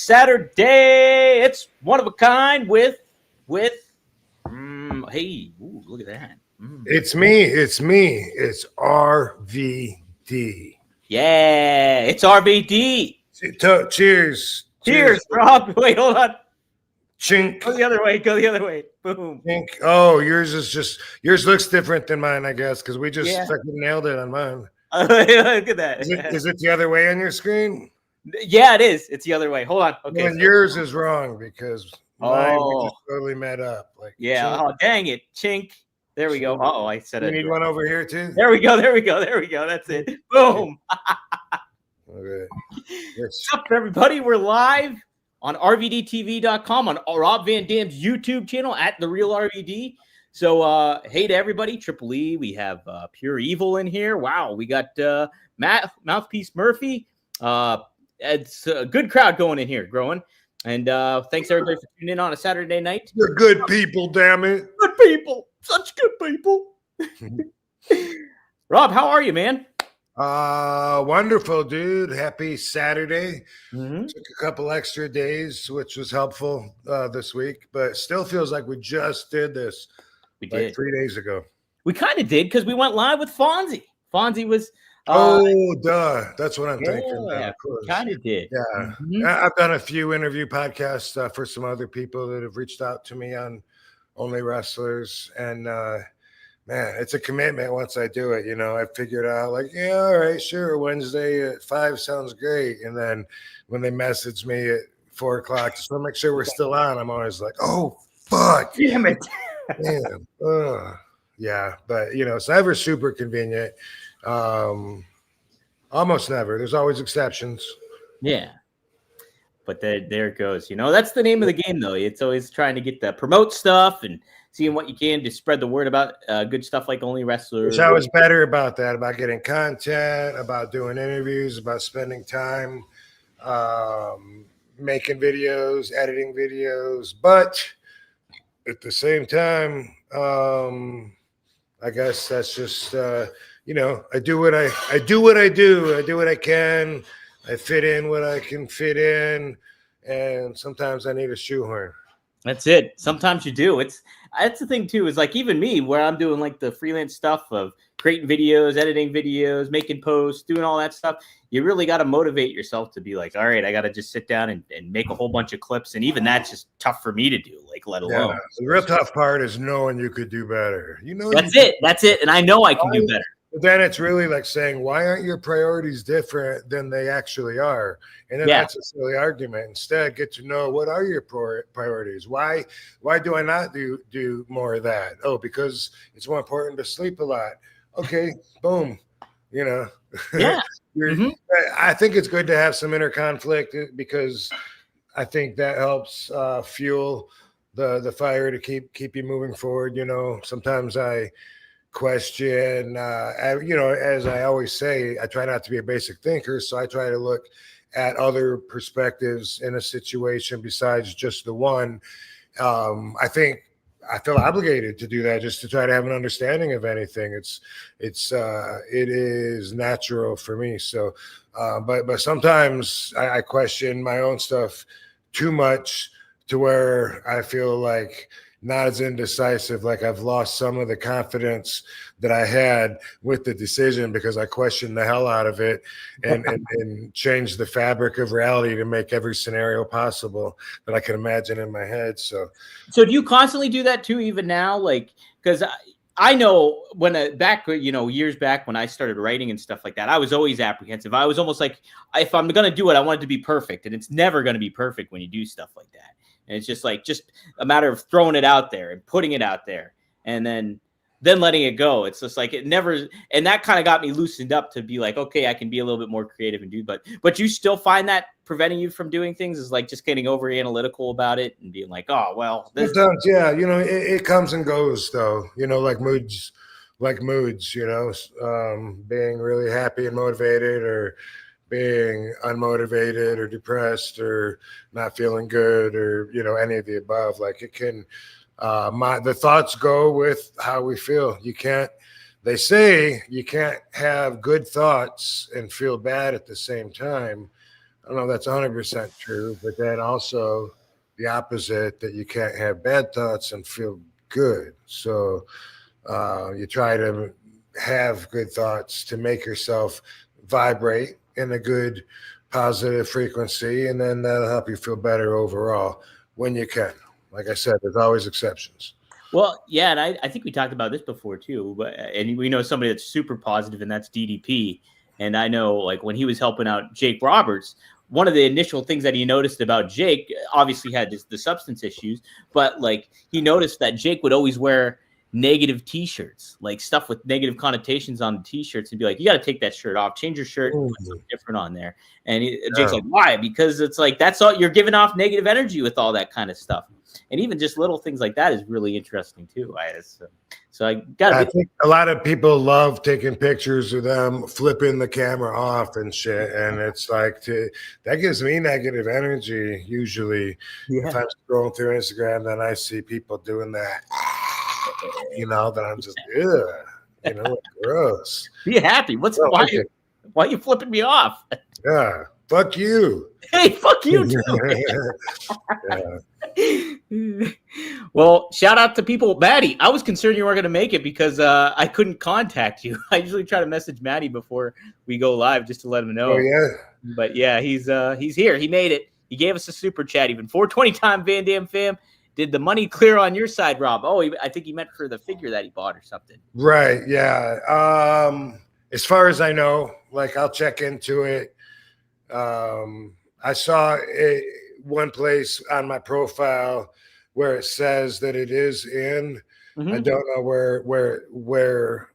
Saturday. It's one of a kind with hey, ooh, look at that. It's me. It's RVD. Yeah, it's RVD. Cheers. Cheers, Rob. Wait, hold on. Chink. Go the other way. Boom. Chink. Oh, yours looks different than mine, I guess, because we just fucking nailed it on mine. Look at that. Is it the other way on your screen? Yeah, it is. It's the other way. Hold on. Okay. Well, yours is wrong because mine we just totally met up. Like, yeah. chink. Oh, dang it. Chink. There we go. Oh, I said it. You need one over here too? There we go. That's it. Boom. Okay. What's up, everybody? We're live on RVDTV.com on Rob Van Dam's YouTube channel at The Real RVD. So, hey to everybody. Triple E. We have Pure Evil in here. Wow. We got Mouthpiece Murphy. It's a good crowd going in here, growing. And thanks everybody for tuning in on a Saturday night. You're good people, damn it. Good people. Such good people. Rob, how are you, man? Wonderful, dude. Happy Saturday. Mm-hmm. Took a couple extra days, which was helpful this week, but still feels like we just did this. We did 3 days ago. We kind of did because we went live with Fonzie. Fonzie was duh. That's what I'm thinking. Yeah, kind of did. Yeah. Mm-hmm. I've done a few interview podcasts for some other people that have reached out to me on Only Wrestlers. And man, it's a commitment once I do it. You know, I figured out like, yeah, all right, sure. Wednesday at 5 sounds great. And then when they message me at 4 o'clock, just want to make sure we're still on, I'm always like, oh, fuck. Damn it. Damn. Yeah. But, you know, it's never super convenient. Almost never. There's always exceptions. Yeah. But there it goes. You know, that's the name of the game, though. It's always trying to get the promote stuff and seeing what you can to spread the word about good stuff like Only Wrestlers. Which I was better about that, about getting content, about doing interviews, about spending time making videos, editing videos. But at the same time, I guess that's just you know, I do what I do. I do what I can. I fit in what I can fit in, and sometimes I need a shoehorn. That's it. Sometimes you do. That's the thing too. Is like even me, where I'm doing like the freelance stuff of creating videos, editing videos, making posts, doing all that stuff. You really got to motivate yourself to be like, all right, I got to just sit down and make a whole bunch of clips, and even that's just tough for me to do. Like, let alone. Yeah, the real tough part is knowing you could do better. You know, that's it, and I know I can do better. But then it's really like saying, why aren't your priorities different than they actually are? And then that's a silly argument. Instead, get to know what are your priorities. Why do I not do more of that? Oh, because it's more important to sleep a lot. Okay, boom. You know, yeah. I think it's good to have some inner conflict because I think that helps fuel the fire to keep you moving forward. You know, sometimes I question, you know, as I always say, I try not to be a basic thinker, so I try to look at other perspectives in a situation besides just the one. I think I feel obligated to do that, just to try to have an understanding of anything. It is natural for me. So, but sometimes I question my own stuff too much to where I feel like not as indecisive, like I've lost some of the confidence that I had with the decision because I questioned the hell out of it and changed the fabric of reality to make every scenario possible that I can imagine in my head. So do you constantly do that too, even now? Like, because I know when back, you know, years back when I started writing and stuff like that, I was always apprehensive. I was almost like, if I'm going to do it, I want it to be perfect. And it's never going to be perfect when you do stuff like that. And it's just a matter of throwing it out there and putting it out there and then letting it go. It's just like it never, and that kind of got me loosened up to be like, okay, I can be a little bit more creative and do, but you still find that preventing you from doing things is like just getting over analytical about it and being like, oh, well, sometimes, yeah, you know, it comes and goes though, you know, like moods, you know, being really happy and motivated or being unmotivated or depressed or not feeling good or, you know, any of the above. Like it can, the thoughts go with how we feel. They say you can't have good thoughts and feel bad at the same time. I don't know if that's 100% true, but then also the opposite, that you can't have bad thoughts and feel good. So you try to have good thoughts to make yourself vibrate in a good, positive frequency, and then that'll help you feel better overall when you can. Like I said, there's always exceptions. Well, yeah, and I think we talked about this before too, but and we know somebody that's super positive, and that's DDP. And I know, like, when he was helping out Jake Roberts, one of the initial things that he noticed about Jake, obviously had the substance issues, but like he noticed that Jake would always wear negative T-shirts, like stuff with negative connotations on the T-shirts, and be like, "You got to take that shirt off, change your shirt, and put something different on there." And Jake's like, "Why?" Because it's like that's all you're giving off negative energy with all that kind of stuff. And even just little things like that is really interesting too. I think a lot of people love taking pictures of them flipping the camera off and shit, and it's like that gives me negative energy usually. If I'm scrolling through Instagram, then I see people doing that, then I'm just gross. Be happy. Why are you flipping me off? Yeah, fuck you. Hey, fuck you too. Well, shout out to people. Maddie, I was concerned you weren't going to make it because I couldn't contact you. I usually try to message Maddie before we go live just to let him know. Oh yeah. But yeah, he's here. He made it. He gave us a super chat even. 420 time Van Dam fam. Did the money clear on your side, Rob? Oh, I think he meant for the figure that he bought or something. Right. Yeah. As far as I know, like I'll check into it. I saw one place on my profile where it says that it is in. Mm-hmm. I don't know where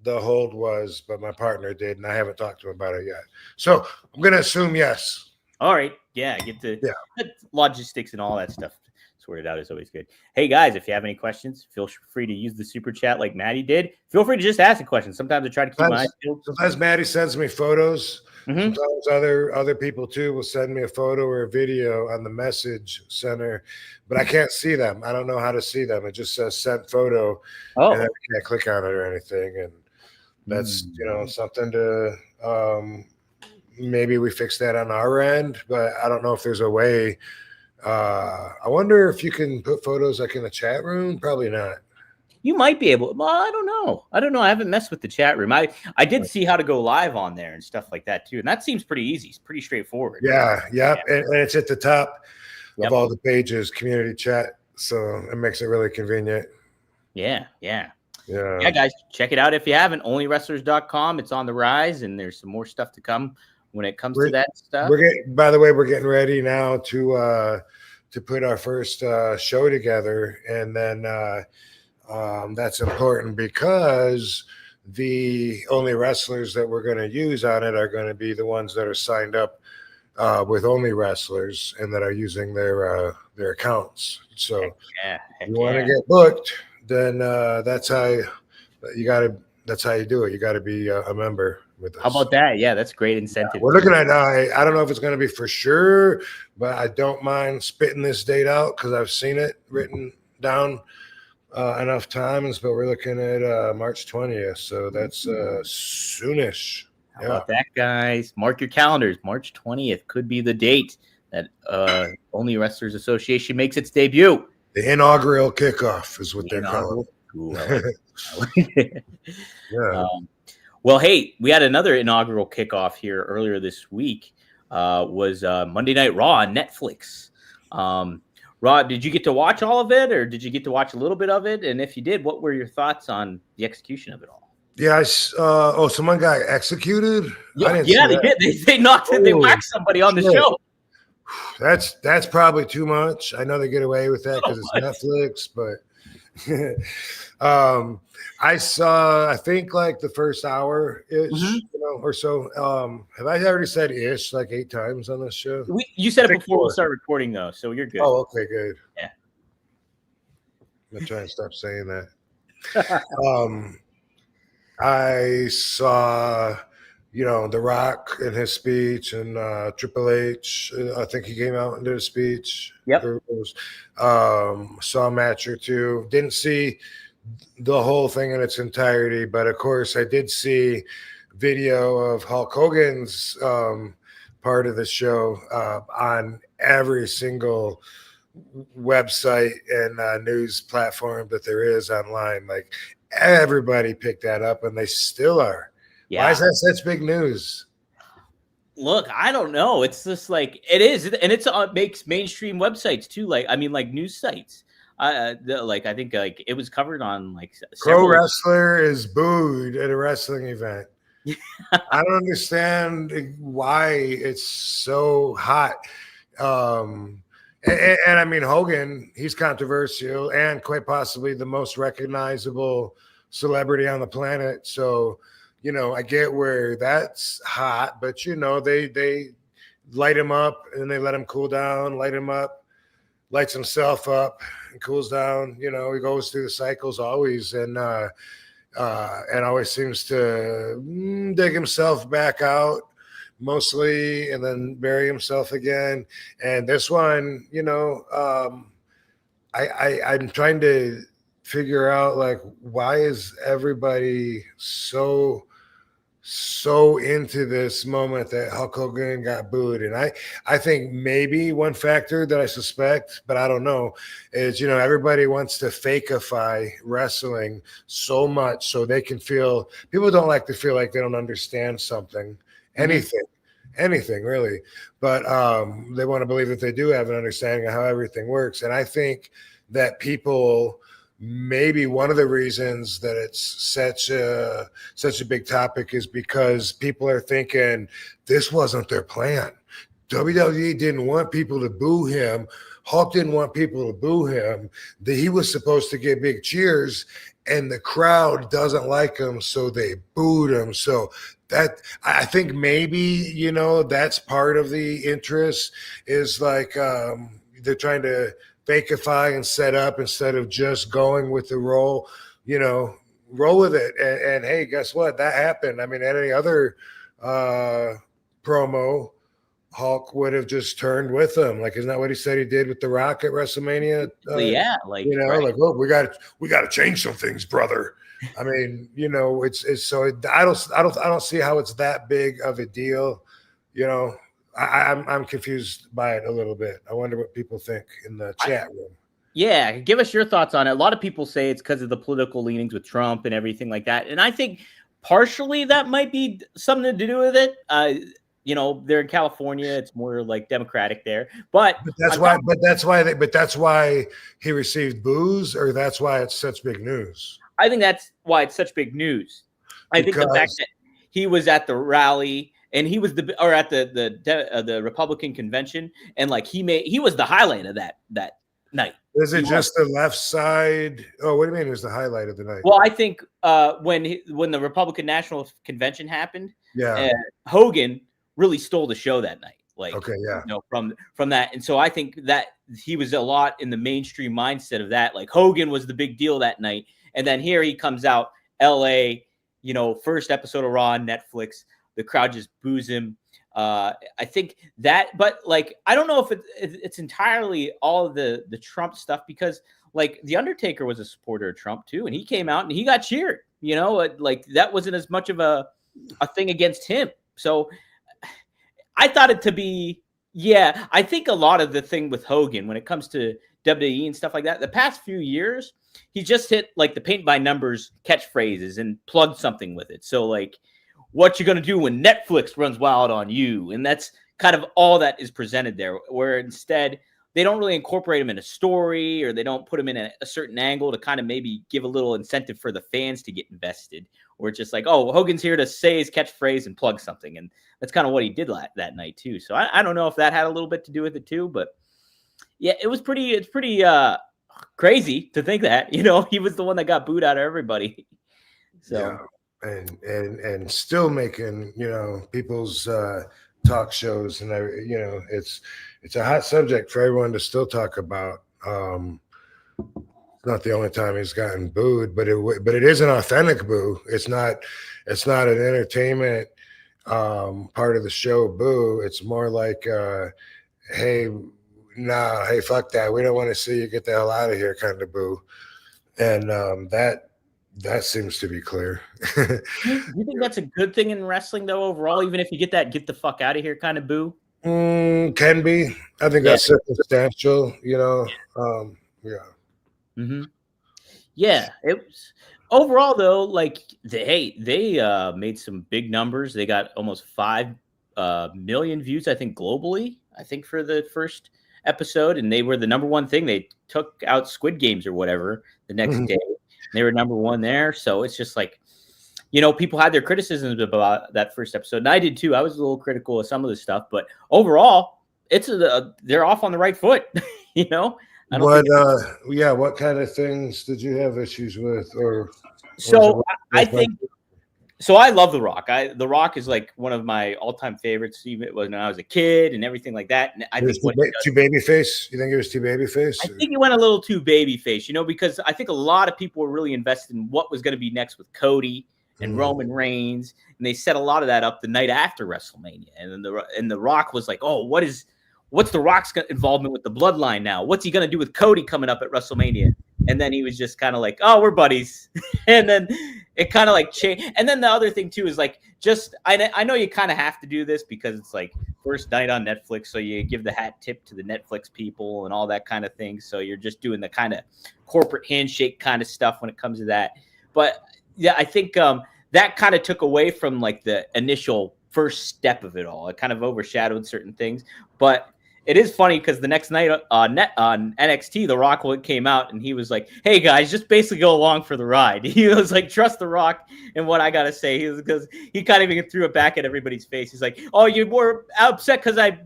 the hold was, but my partner did, and I haven't talked to him about it yet. So I'm gonna assume yes. All right. Yeah, get the logistics and all that stuff sorted out is always good. Hey guys, if you have any questions, feel free to use the super chat like Maddie did. Feel free to just ask a question. Sometimes I try to keep my eyes peeled. Sometimes Maddie sends me photos. Mm-hmm. Sometimes other people too will send me a photo or a video on the message center, but I can't see them. I don't know how to see them. It just says sent photo, and I can't click on it or anything. And that's something to maybe we fix that on our end, but I don't know if there's a way. I wonder if you can put photos like in the chat room. Probably not. You might be able. Well, I don't know. I haven't messed with the chat room. I did see how to go live on there and stuff like that too, and that seems pretty easy. It's pretty straightforward. Yeah. And it's at the top of all the pages, community chat, so it makes it really convenient. Yeah, guys, check it out if you haven't. Onlywrestlers.com. It's on the rise, and there's some more stuff to come when it comes to that stuff. By the way, we're getting ready now to put our first show together, and then that's important because the only wrestlers that we're going to use on it are going to be the ones that are signed up with Only Wrestlers and that are using their accounts. So if you want to get booked, then that's how you got to. That's how you do it. You got to be a member with us. How about that? Yeah, that's great incentive. We're looking at. I don't know if it's going to be for sure, but I don't mind spitting this date out because I've seen it written down enough times. But we're looking at March 20th, so that's soonish. How about that, guys? Mark your calendars. March 20th could be the date that Only Wrestlers Association makes its debut. The inaugural kickoff is what they're calling. Ooh, I like it. Yeah. Well, hey, we had another inaugural kickoff here earlier this week. Was Monday Night Raw on Netflix. Rod, did you get to watch all of it, or did you get to watch a little bit of it? And if you did, what were your thoughts on the execution of it all? Yeah. Someone got executed. Yeah, they did. They knocked it. They whacked somebody on the show. That's probably too much. I know they get away with that because it's Netflix, but I think like the first hour ish, or so. Have I already said ish like 8 times on this show? You said it before we start recording though, so you're good. Oh, okay, good. Yeah. I'm gonna try and stop saying that. I saw, The Rock in his speech, and Triple H. I think he came out and did a speech. Yep. Saw a match or two. Didn't see the whole thing in its entirety, but of course I did see video of Hulk Hogan's part of the show on every single website and news platform that there is online. Like everybody picked that up, and they still are. Yeah. Why is that such big news? Look, I don't know. It's just like it is, and it's makes mainstream websites too. Like I mean, like news sites. Like I think like it was covered on like Pro several. wrestler is booed at a wrestling event. I don't understand why it's so hot. And I mean, Hogan, he's controversial and quite possibly the most recognizable celebrity on the planet. So, you know, I get where that's hot, but you know, they light him up and they let him cool down, light him up, lights himself up and cools down. You know, he goes through the cycles always, and always seems to dig himself back out mostly and then bury himself again. And this one, you know, I'm trying to figure out, like, why is everybody so into this moment that Hulk Hogan got booed? And I think maybe one factor that I suspect, but I don't know, is, you know, everybody wants to fakeify wrestling so much so they can feel, people don't like to feel like they don't understand something, anything really, but they want to believe that they do have an understanding of how everything works. And I think that people, maybe one of the reasons that it's such a big topic is because people are thinking this wasn't their plan. WWE didn't want people to boo him. Hulk didn't want people to boo him. That he was supposed to get big cheers, and the crowd doesn't like him, so they booed him. So that, I think maybe, you know, that's part of the interest, is like they're trying to fakeify and set up instead of just going with the role, you know, roll with it. And hey, guess what? That happened. I mean, at any other promo, Hulk would have just turned with him. Like, isn't that what he said he did with The Rock at WrestleMania? Yeah, like, you know, right. like, look, we got to change some things, brother. I mean, you know, it's so I don't see how it's that big of a deal. You know, I'm confused by it a little bit. I wonder what people think in the chat room. Yeah, give us your thoughts on it. A lot of people say it's because of the political leanings with Trump and everything like that, and I think partially that might be something to do with it. You know, they're in California; it's more like Democratic there. But that's why he received boos, or that's why it's such big news. I think that's why it's such big news. I think the fact that he was at the rally and he was at the Republican convention, and like he was the highlight of that night. Is it just the left side? Oh, what do you mean it was the highlight of the night? Well, I think when the Republican National Convention happened, yeah, Hogan really stole the show that night. Like, okay, yeah, you know, from that. And so I think that he was a lot in the mainstream mindset of that. Like, Hogan was the big deal that night. And then here he comes out, LA, you know, first episode of Raw on Netflix. The crowd just boos him. I think that, but like, I don't know if it's entirely all of the Trump stuff, because like The Undertaker was a supporter of Trump too. And he came out and he got cheered, you know, like that wasn't as much of a thing against him. So I thought it to be, yeah, I think a lot of the thing with Hogan when it comes to WWE and stuff like that, the past few years, he just hit like the paint by numbers catchphrases and plugged something with it. So like, what you going to do when Netflix runs wild on you? And that's kind of all that is presented there, where instead they don't really incorporate him in a story, or they don't put him in a certain angle to kind of maybe give a little incentive for the fans to get invested, or it's just like, oh, Hogan's here to say his catchphrase and plug something. And that's kind of what he did that night too. So I don't know if that had a little bit to do with it too, but yeah, it's pretty crazy to think that, you know, he was the one that got booed out of everybody. So. Yeah. And still making, you know, people's talk shows, and you know, it's a hot subject for everyone to still talk about. It's not the only time he's gotten booed, but it is an authentic boo. It's not an entertainment part of the show boo. It's more like, hey, fuck that, we don't want to see you, get the hell out of here kind of boo. And That seems to be clear. You think that's a good thing in wrestling, though, overall? Even if you get that "get the fuck out of here" kind of boo? Can be. I think Yeah. that's circumstantial, you know. Yeah. Mm-hmm. Yeah, it was overall though, like they made some big numbers. They got almost 5 million views, I think, globally, I think, for the first episode, and they were the number one thing. They took out Squid Games or whatever the next Mhm. day. They were number one there. So it's just like, people had their criticisms about that first episode, and I did too. I was a little critical of some of the stuff, but overall, they're off on the right foot. you know, I don't What think yeah, what kind of things did you have issues with, or was it so. I just like think So I love The Rock. The Rock is like one of my all-time favorites, even when I was a kid and everything like that. And I it was think what he does, too baby face? You think it was too baby face? I think he went a little too babyface, because I think a lot of people were really invested in what was going to be next with Cody and Roman Reigns, and they set a lot of that up the night after WrestleMania. And then the Rock was like, "Oh, what's The Rock's involvement with the Bloodline now? What's he going to do with Cody coming up at WrestleMania?" And then he was just kind of like, "Oh, we're buddies," and then it kind of like changed. And then the other thing too is like, I know you kind of have to do this because it's like first night on Netflix, so you give the hat tip to the Netflix people and all that kind of thing. So you're just doing the kind of corporate handshake kind of stuff when it comes to that. But yeah, I think that kind of took away from like the initial first step of it all. It kind of overshadowed certain things, but it is funny because the next night on NXT, The Rock came out and he was like, "Hey guys, just basically go along for the ride." He was like, "Trust The Rock." And what I gotta say, because he kind of even threw it back at everybody's face. He's like, "Oh, you're more upset because I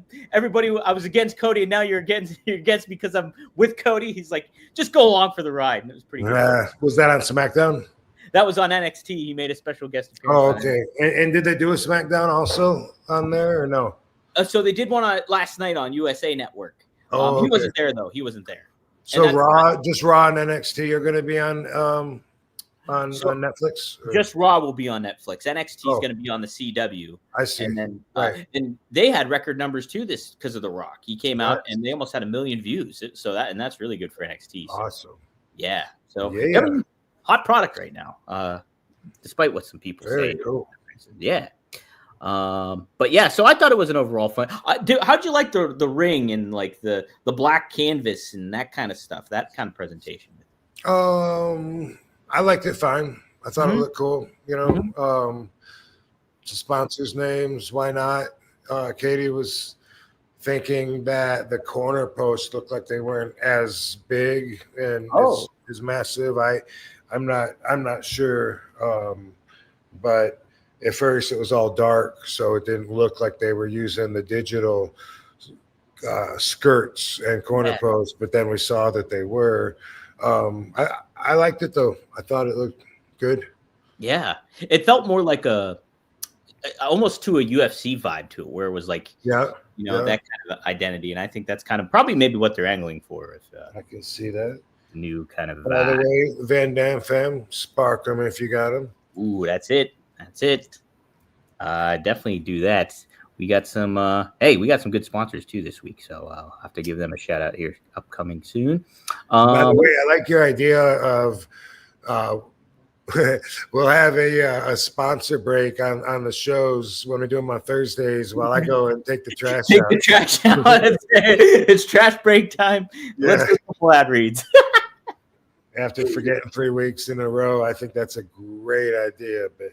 was against Cody, and now you're against me because I'm with Cody." He's like, "Just go along for the ride," and it was pretty good. Was that on SmackDown? That was on NXT. He made a special guest appearance. Oh, okay. And did they do a SmackDown also on there, or no? So they did one last night on USA Network. Oh, He wasn't there though. He wasn't there. So Raw and NXT are going to be on Netflix. Just Raw will be on Netflix. NXT is going to be on the CW. I see. And then and they had record numbers too this because of The Rock. He came out and they almost had 1 million views. So that's really good for NXT. So. Awesome. Yeah. So hot product right now. Despite what some people say. Cool. Yeah. But yeah, so I thought it was an overall fun. How'd you like the ring and like the black canvas and that kind of stuff, that kind of presentation? I liked it fine. I thought it looked cool. Sponsors' names, why not? Katie was thinking that the corner posts looked like they weren't as big and as massive. I'm not sure, but at first it was all dark, so it didn't look like they were using the digital skirts and corner posts, but then we saw that they were. I liked it though. I thought it looked good. Yeah, it felt more like almost to a UFC vibe to it, where it was like that kind of identity, and I think that's kind of probably maybe what they're angling for. If I can see that new kind of by the way, Van Damme fam, spark them if you got them. Ooh, that's it. Definitely do that. We got some good sponsors too this week, so I'll have to give them a shout out here upcoming soon. By the way, I like your idea of we'll have a sponsor break on the shows when we do them on Thursdays while I go and take the trash out. The trash out. It's trash break time. Yeah. Let's do a couple ad reads. After forgetting 3 weeks in a row, I think that's a great idea, but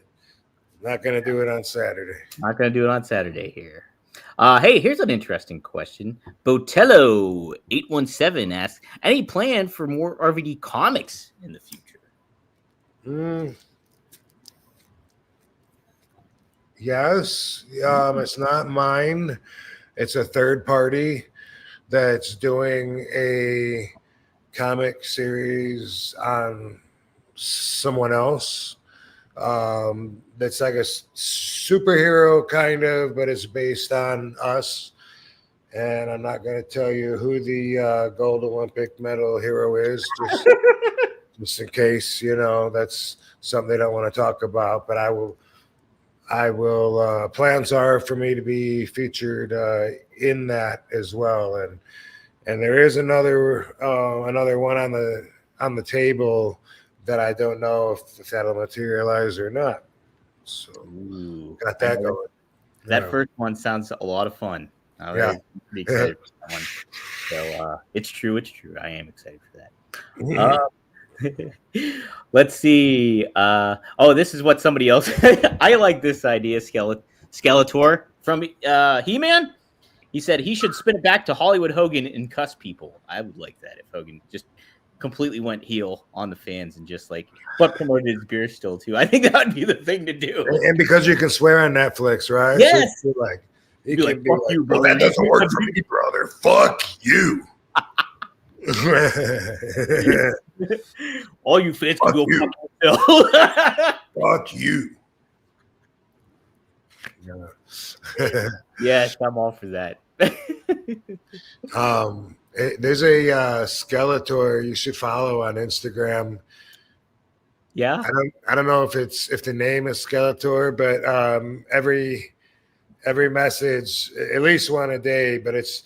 not going to do it on Saturday. Not going to do it on Saturday here. Hey, here's an interesting question. Botello817 asks, any plan for more RVD comics in the future? Yes. It's not mine. It's a third party that's doing a comic series on someone else. That's like a superhero kind of, but it's based on us. And I'm not going to tell you who the gold Olympic medal hero is, just in case, that's something they don't want to talk about. But I will. Plans are for me to be featured in that as well. And there is another one on the table that I don't know if that'll materialize or not. So got that going. That first one sounds a lot of fun. I'm pretty excited for that one. So it's true. I am excited for that. Let's see. This is what somebody else. I like this idea, Skeletor from He-Man. He said he should spin it back to Hollywood Hogan and cuss people. I would like that if Hogan just completely went heel on the fans and just but promoted his beer still too. I think that would be the thing to do. And because you can swear on Netflix, right? Yes. So he can be fuck you, well, that doesn't work for me, brother. Fuck you. All you fans can go fuck yourself. Fuck you. Yes, I'm all for that. There's a Skeletor you should follow on Instagram. Yeah, I don't know if the name is Skeletor, but every message, at least one a day, but it's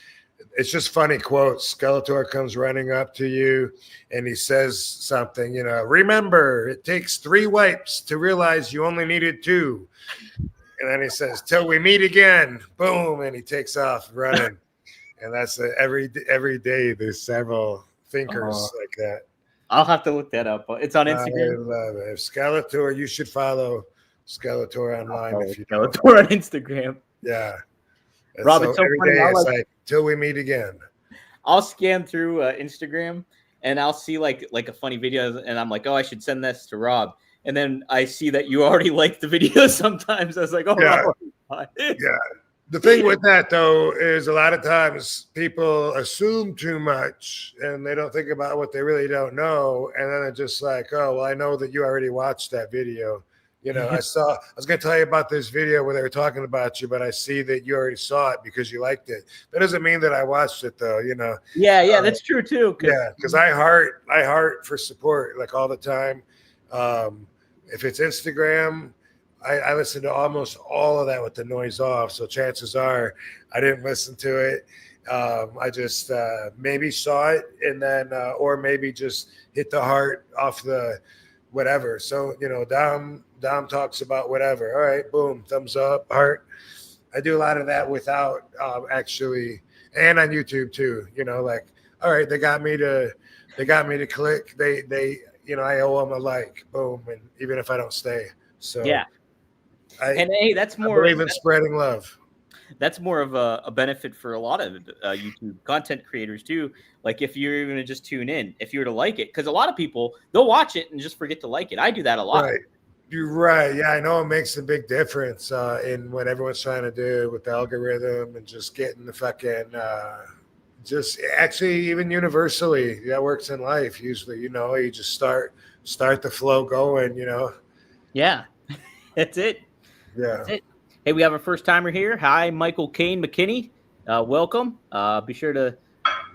just funny quotes. Skeletor comes running up to you and he says something, remember, it takes 3 wipes to realize you only needed 2. And then he says, till we meet again, boom, and he takes off running. And that's every day there's several thinkers like that. I'll have to look that up. It's on Instagram. I love it. Skeletor, you should follow Skeletor online if you Skeletor on Instagram. Yeah. And Rob, it's so every funny. day it's like till we meet again. I'll scan through Instagram and I'll see like a funny video and I'm like, oh, I should send this to Rob. And then I see that you already like the video sometimes. I was like, oh, yeah. Rob. Yeah. The thing with that, though, is a lot of times people assume too much and they don't think about what they really don't know. And then it's just like, oh, well, I know that you already watched that video. I was going to tell you about this video where they were talking about you, but I see that you already saw it because you liked it. That doesn't mean that I watched it, though, Yeah, that's true, too. Because I heart for support like all the time. If it's Instagram, I listen to almost all of that with the noise off. So chances are I didn't listen to it. I just maybe saw it and then, or maybe just hit the heart off the whatever. So, Dom talks about whatever. All right, boom, thumbs up, heart. I do a lot of that without actually, and on YouTube too, all right, they got me to click. They I owe them a like, boom. And even if I don't stay. So yeah. That's more. I believe in spreading love. That's more of a benefit for a lot of YouTube content creators too. Like if you're going to just tune in, if you were to like it, because a lot of people, they'll watch it and just forget to like it. I do that a lot. Right. You're right. Yeah, I know it makes a big difference in what everyone's trying to do with the algorithm and just getting the fucking just actually even universally that works in life. Usually, you just start the flow going, Yeah, that's it. Yeah. That's it. Hey, we have a first timer here. Hi, Michael Kane McKinney. Welcome. Be sure to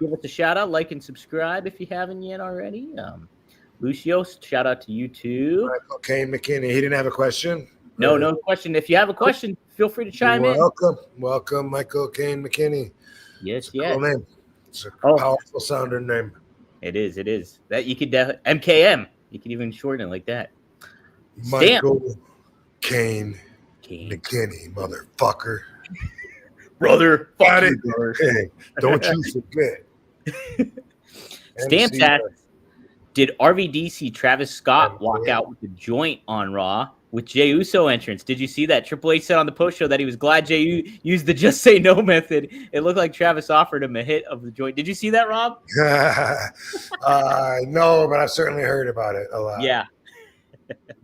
give us a shout out, like and subscribe if you haven't yet already. Lucio, shout out to you too. Michael Kane McKinney. He didn't have a question? No question. If you have a question, feel free to chime in. Welcome, Michael Kane McKinney. Yes. Cool name. It's a powerful sounding name. It is. That you could MKM. You could even shorten it like that. Michael Kane McKinney, motherfucker. Brother. Got it. Hey, don't you forget. Stamps asks, did RVD see Travis Scott walk out with the joint on Raw with Jey Uso entrance? Did you see that? Triple H said on the post show that he was glad Jey used the just say no method. It looked like Travis offered him a hit of the joint. Did you see that, Rob? No, but I've certainly heard about it a lot. Yeah.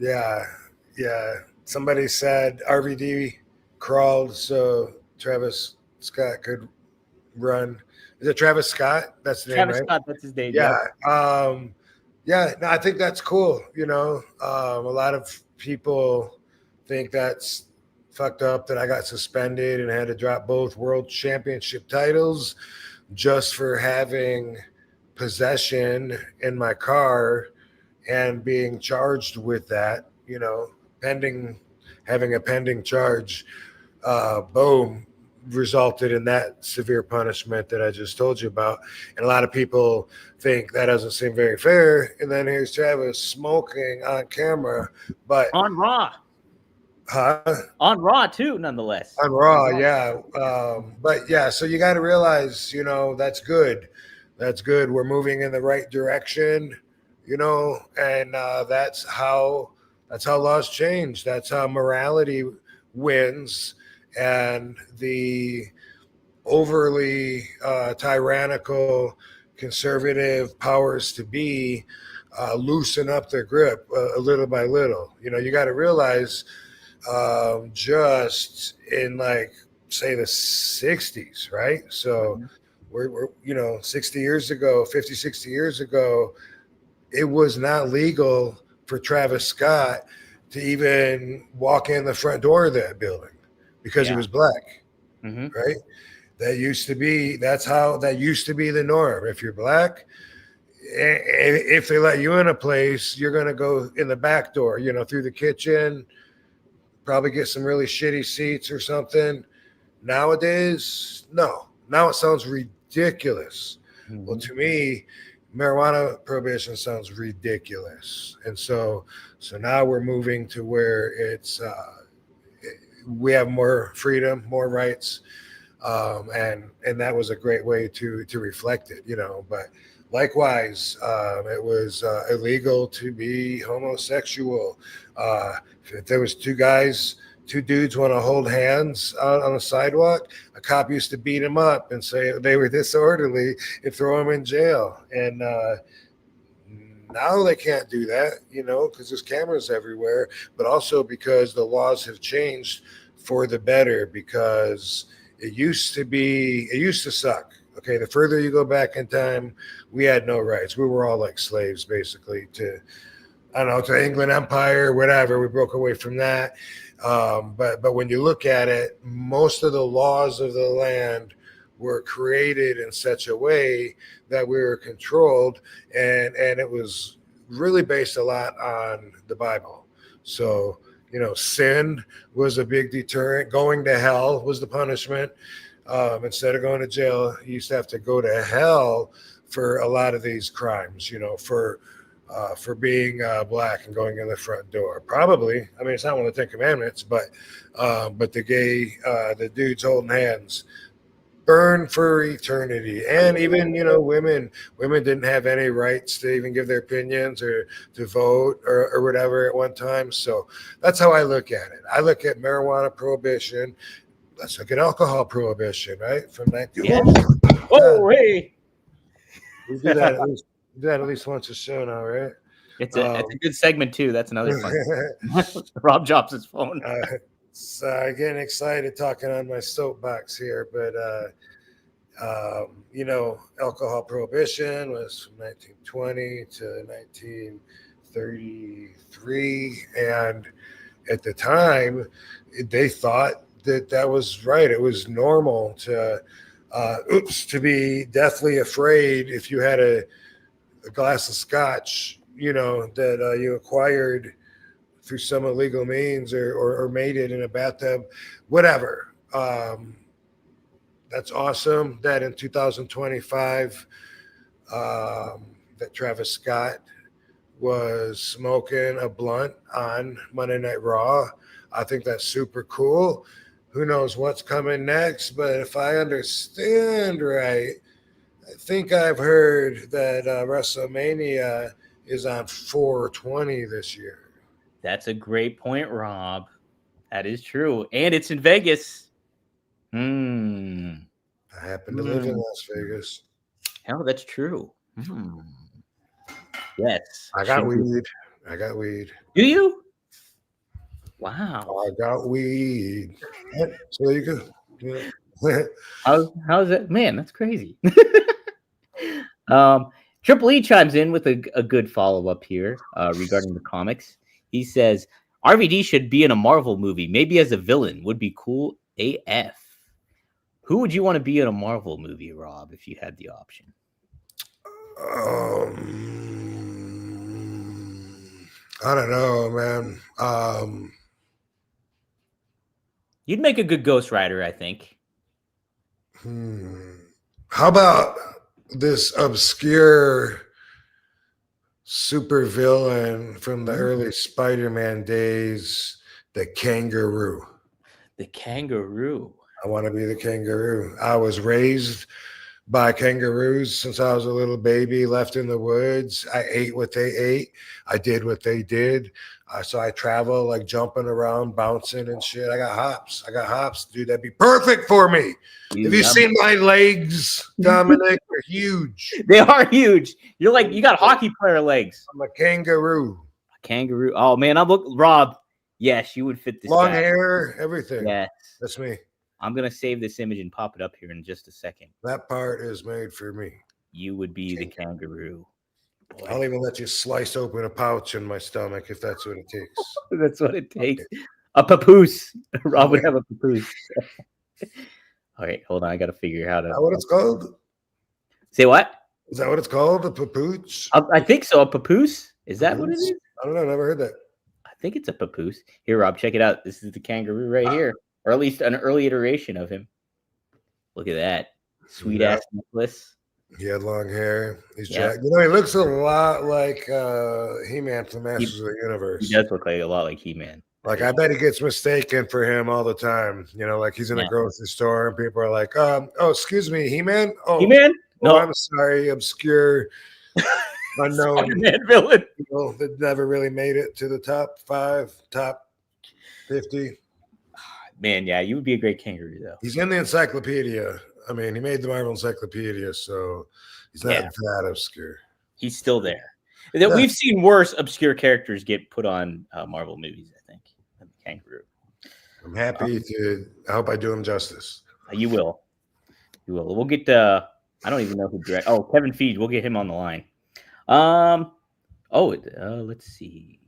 Yeah. Somebody said RVD crawled so Travis Scott could run. Is it Travis Scott? That's the name, right? Travis Scott, that's his name. Yeah. No, I think that's cool. A lot of people think that's fucked up that I got suspended and had to drop both world championship titles just for having possession in my car and being charged with that, having a pending charge. Boom. resulted in that severe punishment that I just told you about. And a lot of people think that doesn't seem very fair. And then here's Travis smoking on camera, but On Raw. huh? On Raw too, nonetheless. On Raw, yeah. But yeah, so you got to realize, that's good. That's good. We're moving in the right direction, and that's how laws change. That's how morality wins, and the overly tyrannical conservative powers to be loosen up their grip a little by little. You got to realize just in say the 60s, right? So we're 60 years ago, 50, 60 years ago, it was not legal for Travis Scott to even walk in the front door of that building because he was black, right? That used to be the norm. If you're black, if they let you in a place, you're going to go in the back door, through the kitchen, probably get some really shitty seats or something. Nowadays, no. Now it sounds ridiculous. Well, to me, marijuana prohibition sounds ridiculous. And so now we're moving to where it's we have more freedom, more rights. And that was a great way to reflect it, but likewise, it was illegal to be homosexual. If there was two dudes want to hold hands out on the sidewalk, a cop used to beat them up and say they were disorderly and throw them in jail. And now they can't do that, because there's cameras everywhere, but also because the laws have changed for the better, because it used to suck. Okay, the further you go back in time, we had no rights. We were all like slaves, basically, to the England Empire, whatever. We broke away from that. But when you look at it, most of the laws of the land were created in such a way that we were controlled, and it was really based a lot on the Bible. So, sin was a big deterrent. Going to hell was the punishment. Instead of going to jail, you used to have to go to hell for a lot of these crimes, for being black and going in the front door. Probably, it's not one of the 10 Commandments, but the dudes holding hands, burn for eternity. And even, women didn't have any rights to even give their opinions or to vote or whatever at one time. So that's how I look at it. I look at marijuana prohibition. Let's look at alcohol prohibition, right? From 19. Oh, hey. We do that at least once a show now, right? It's a good segment too. That's another fun. Rob drops his phone. So getting excited talking on my soapbox here, but alcohol prohibition was from 1920 to 1933, and at the time, they thought that was right. It was normal to be deathly afraid if you had a glass of scotch, that you acquired through some illegal means or made it in a bathtub, whatever. That's awesome that in 2025 that Travis Scott was smoking a blunt on Monday Night Raw. I think that's super cool. Who knows what's coming next, but if I understand right, I think I've heard that WrestleMania is on 4/20 this year. That's a great point, Rob. That is true. And it's in Vegas. I happen to live in Las Vegas. Hell, that's true. Yes. I got weed. Do you? Wow. I got weed. So there you go. How's that? Man, that's crazy. Triple E chimes in with a good follow-up here regarding the comics. He says, RVD should be in a Marvel movie, maybe as a villain. Would be cool AF. Who would you want to be in a Marvel movie, Rob, if you had the option? I don't know, man. You'd make a good Ghost Rider, I think. How about this obscure super villain from the early Spider-Man days, the Kangaroo? The Kangaroo. I want to be the Kangaroo. I was raised by kangaroos since I was a little baby, left in the woods. I ate what they ate. I did what they did. So I travel like jumping around, bouncing and shit. I got hops. Dude, that'd be perfect for me. Have you seen my legs, Dominic? They're huge. They are huge. You're like, you got hockey player legs. I'm a kangaroo. A kangaroo. Oh, man, Rob. Yes, you would fit this. Long hair, everything. Yes. That's me. I'm going to save this image and pop it up here in just a second. That part is made for me. You would be the kangaroo. Boy. I'll even let you slice open a pouch in my stomach if that's what it takes. That's what it takes. Okay. A papoose. Rob would have a papoose. All right, hold on. I got to figure out how to. Is that what it's called? Say what? Is that what it's called? A papoose? I think so. A papoose? Is that what it is? I don't know. Never heard that. I think it's a papoose. Here, Rob, check it out. This is the kangaroo right here. Or at least an early iteration of him. Look at that. Sweet ass necklace. He had long hair. He's jacked. You know, he looks a lot like He-Man from Masters of the Universe. He does look like a lot like He-Man. Like, I bet he gets mistaken for him all the time. You know, like he's in a grocery store and people are like, oh, excuse me, He-Man? Oh, He-Man? No. I'm sorry, obscure, unknown villain. People that never really made it to the top 5, top 50. Man, yeah, you would be a great kangaroo, though. He's in the encyclopedia. I mean, he made the Marvel Encyclopedia, so he's not that obscure. He's still there. We've seen worse obscure characters get put on Marvel movies, I think, than the kangaroo. I'm happy to. I hope I do him justice. You will. You will. We'll get. I don't even know who direct. Oh, Kevin Feige. We'll get him on the line. Let's see.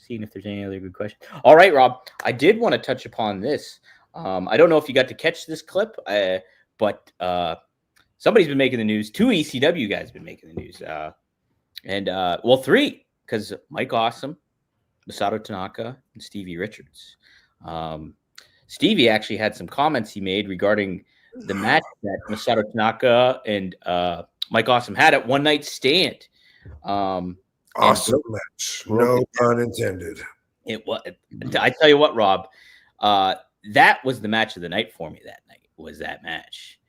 Seeing if there's any other good questions. All right, Rob. I did want to touch upon this. I don't know if you got to catch this clip, but somebody's been making the news. 2 ECW guys have been making the news. Well, 3, because Mike Awesome, Masato Tanaka, and Stevie Richards. Stevie actually had some comments he made regarding the match that Masato Tanaka and Mike Awesome had at One Night Stand. Awesome match. No pun intended. It was. I tell you what, Rob, that was the match of the night for me that night, was that match.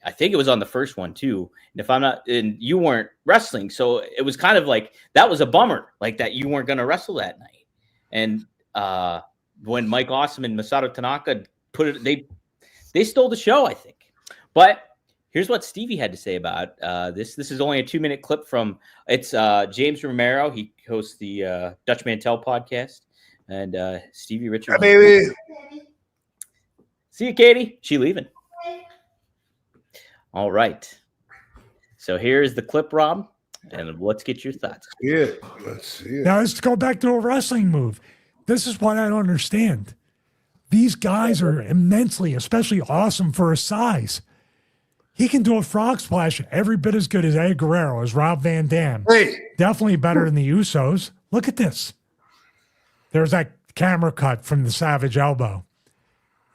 I think it was on the first one too. And if I'm not, and you weren't wrestling, so it was kind of like that was a bummer, like that you weren't going to wrestle that night. And when Mike Awesome and Masato Tanaka put it, they stole the show, I think. But here's what Stevie had to say about this. This is only a 2-minute clip from James Romero. He hosts the Dutch Mantel podcast, and Stevie Richards. Hi, baby. See you, Katie. She leaving. All right. So here's the clip, Rob, and let's get your thoughts. Yeah, let's see it. Now let's go back to a wrestling move. This is what I don't understand. These guys are immensely, especially awesome for his size. He can do a frog splash every bit as good as Eddie Guerrero, as Rob Van Dam. Hey. Definitely better than the Usos. Look at this. There's that camera cut from the Savage Elbow.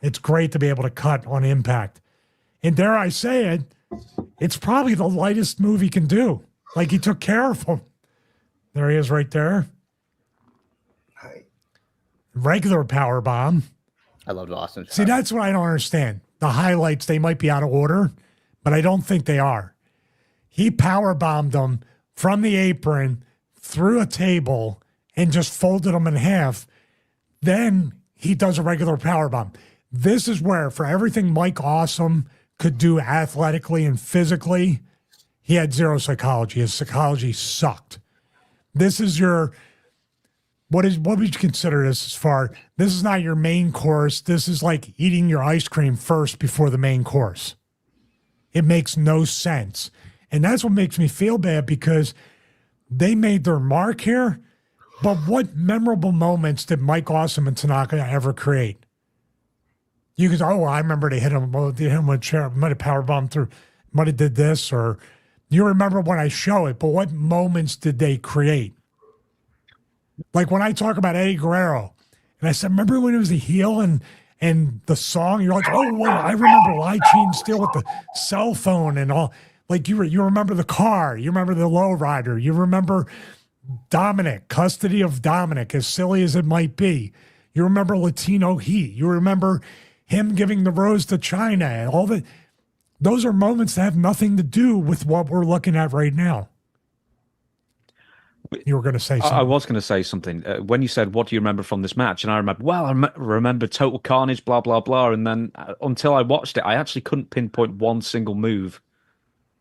It's great to be able to cut on impact. And dare I say it, it's probably the lightest move he can do. Like, he took care of him. There he is right there. Hi. Regular power bomb. I love Austin. See, that's what I don't understand. The highlights, they might be out of order, but I don't think they are. He power bombed them from the apron through a table and just folded them in half. Then he does a regular power bomb. This is where, for everything Mike Awesome could do athletically and physically, he had zero psychology. His psychology sucked. This is your, what would you consider this as far? This is not your main course. This is like eating your ice cream first before the main course. It makes no sense. And that's what makes me feel bad, because they made their mark here. But what memorable moments did Mike Awesome and Tanaka ever create? You could, I remember they hit him with a chair, might have power bombed through, might have did this, or you remember when I show it, but what moments did they create? Like when I talk about Eddie Guerrero, and I said, remember when he was a heel and And the song, you're like, oh, well, I remember Lie Chain Steel with the cell phone and all. Like you remember the car, you remember the lowrider, you remember Dominic, custody of Dominic, as silly as it might be. You remember Latino Heat. You remember him giving the rose to China and all that. Those are moments that have nothing to do with what we're looking at right now. You were going to say something. I was going to say something. When you said, what do you remember from this match? And I remember, well, I remember Total Carnage, blah, blah, blah. And then until I watched it, I actually couldn't pinpoint one single move.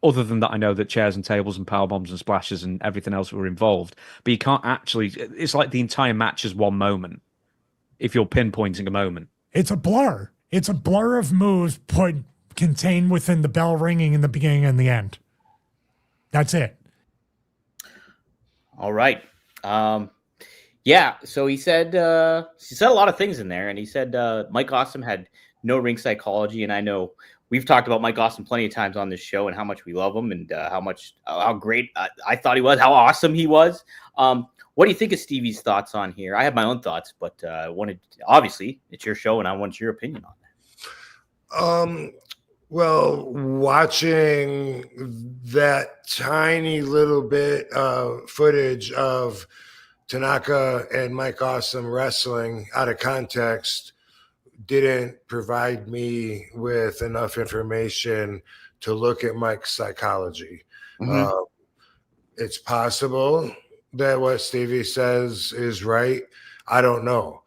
Other than that, I know that chairs and tables and power bombs and splashes and everything else were involved. But you can't actually... It's like the entire match is one moment, if you're pinpointing a moment. It's a blur. It's a blur of moves contained within the bell ringing in the beginning and the end. That's it. All right. Yeah, so he said a lot of things in there, and he said Mike Awesome had no ring psychology, and I know we've talked about Mike Awesome plenty of times on this show and how much we love him and how great I thought he was, how awesome he was. What do you think of Stevie's thoughts on here? I have my own thoughts, but obviously it's your show and I want your opinion on that. Well, watching that tiny little bit of footage of Tanaka and Mike Awesome wrestling out of context didn't provide me with enough information to look at Mike's psychology. Mm-hmm. It's possible that what Stevie says is right. I don't know.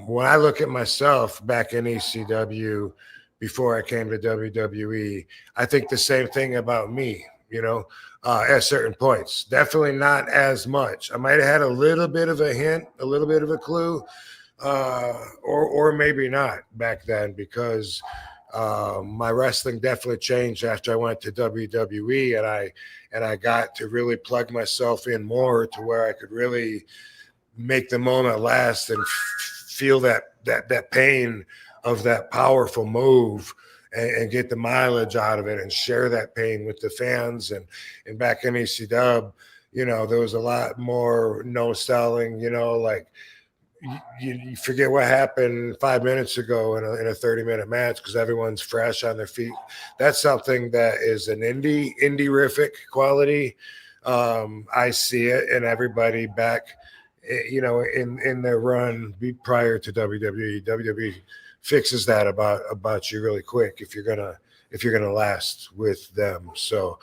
When I look at myself back in ECW before I came to WWE, I think the same thing about me, at certain points. Definitely not as much. I might have had a little bit of a hint, a little bit of a clue, or maybe not back then, because my wrestling definitely changed after I went to WWE, and I got to really plug myself in more to where I could really make the moment last and feel that pain of that powerful move and get the mileage out of it and share that pain with the fans. And back in ECW, there was a lot more no selling, like you forget what happened 5 minutes ago in a 30-minute match because everyone's fresh on their feet. That's something that is an indie-rific quality. I see it in everybody back, in their run prior to WWE. WWE fixes that about you really quick if you're gonna last with them. So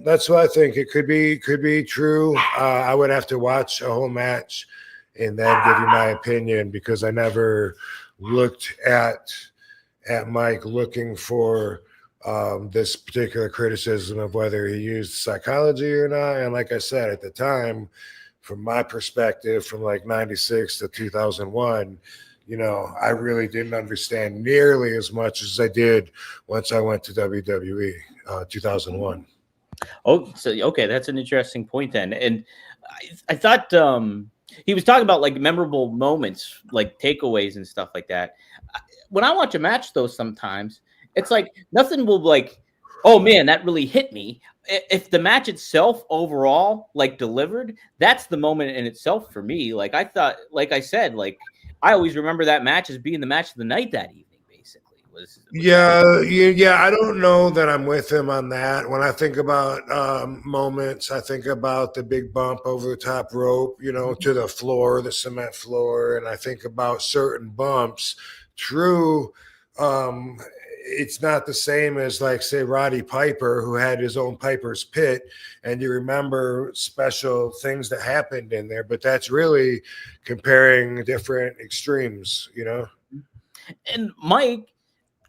that's what I think. It could be true. I would have to watch a whole match and then give you my opinion, because I never looked at Mike looking for this particular criticism of whether he used psychology or not. And like I said, at the time, from my perspective, from like 96 to 2001, I really didn't understand nearly as much as I did once I went to WWE 2001. Oh, so okay, that's an interesting point then. And I thought he was talking about like memorable moments, like takeaways and stuff like that. When I watch a match, though, sometimes it's like nothing will like, oh man, that really hit me. If the match itself overall like delivered, that's the moment in itself for me. Like I thought, like I said, like I always remember that match as being the match of the night that evening. Yeah. I don't know that I'm with him on that. When I think about moments, I think about the big bump over the top rope, to the floor, the cement floor, and I think about certain bumps. True, it's not the same as, like, say, Roddy Piper, who had his own Piper's Pit, and you remember special things that happened in there, but that's really comparing different extremes, And Mike,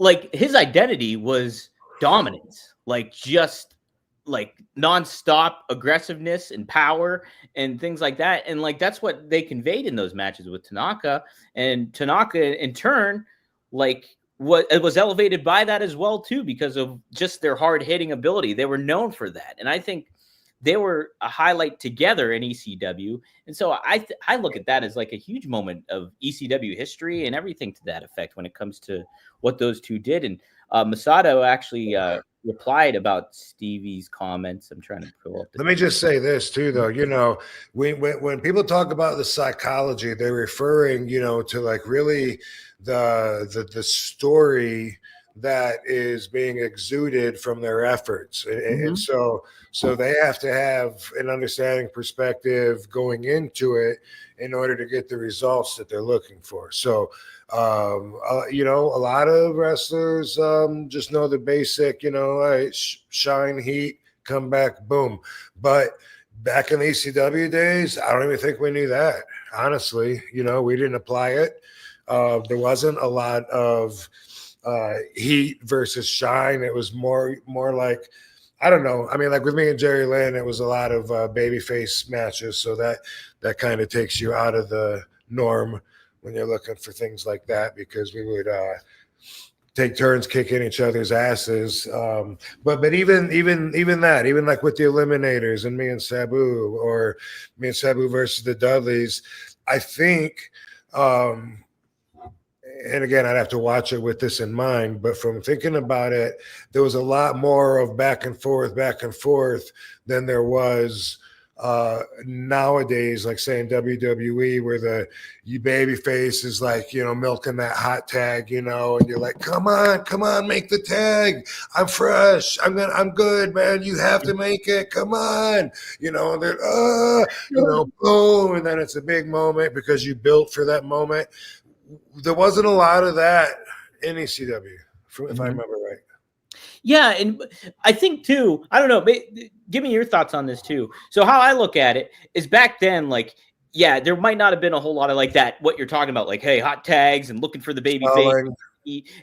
like his identity was dominance, like just like nonstop aggressiveness and power and things like that. And like, that's what they conveyed in those matches with Tanaka, and Tanaka in turn, like it was elevated by that as well too, because of just their hard hitting ability. They were known for that. And I think they were a highlight together in ECW. And so I look at that as like a huge moment of ECW history and everything to that effect when it comes to what those two did. And Masato actually replied about Stevie's comments. I'm trying to pull up. Let me just say this too, though. When people talk about the psychology, they're referring, to like really the story that is being exuded from their efforts, and so they have to have an understanding perspective going into it in order to get the results that they're looking for. So a lot of wrestlers just know the basic, all right, shine, heat, come back, boom. But back in the ECW days, I don't even think we knew that. Honestly, we didn't apply it. There wasn't a lot of heat versus shine. It was more like, I don't know. I mean, like with me and Jerry Lynn, it was a lot of babyface matches. So that kind of takes you out of the norm when you're looking for things like that, because we would take turns kicking each other's asses. But even that, even like with the Eliminators and me and Sabu, or me and Sabu versus the Dudleys, I think, and again, I'd have to watch it with this in mind, but from thinking about it, there was a lot more of back and forth than there was nowadays, like say in WWE, where you baby face is like, milking that hot tag, and you're like, come on, make the tag. I'm fresh. I'm good, man. You have to make it. Come on. And they're, boom. And then it's a big moment because you built for that moment. There wasn't a lot of that in ECW, if I remember right. Yeah, and I think too, I don't know, give me your thoughts on this too. So how I look at it is, back then, like, yeah, there might not have been a whole lot of like that, what you're talking about, like, hey, hot tags and looking for the baby face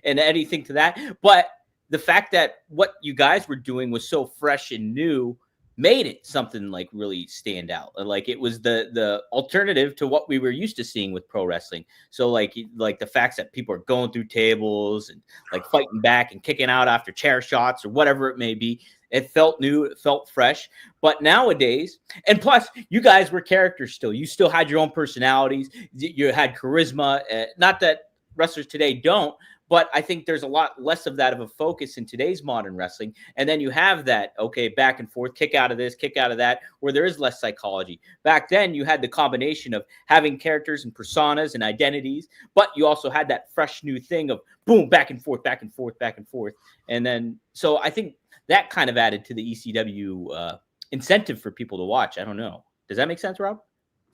and anything to that. But the fact that what you guys were doing was so fresh and new made it something like really stand out. Like it was the alternative to what we were used to seeing with pro wrestling. So like the facts that people are going through tables and like fighting back and kicking out after chair shots or whatever it may be. It felt new, it felt fresh. But nowadays, and plus you guys were characters still. You still had your own personalities. You had charisma. Not that wrestlers today don't, but I think there's a lot less of that of a focus in today's modern wrestling. And then you have that, okay, back and forth, kick out of this, kick out of that, where there is less psychology. Back then, you had the combination of having characters and personas and identities, but you also had that fresh new thing of boom, back and forth, back and forth, back and forth. And then, so I think that kind of added to the ECW incentive for people to watch. I don't know. Does that make sense, Rob?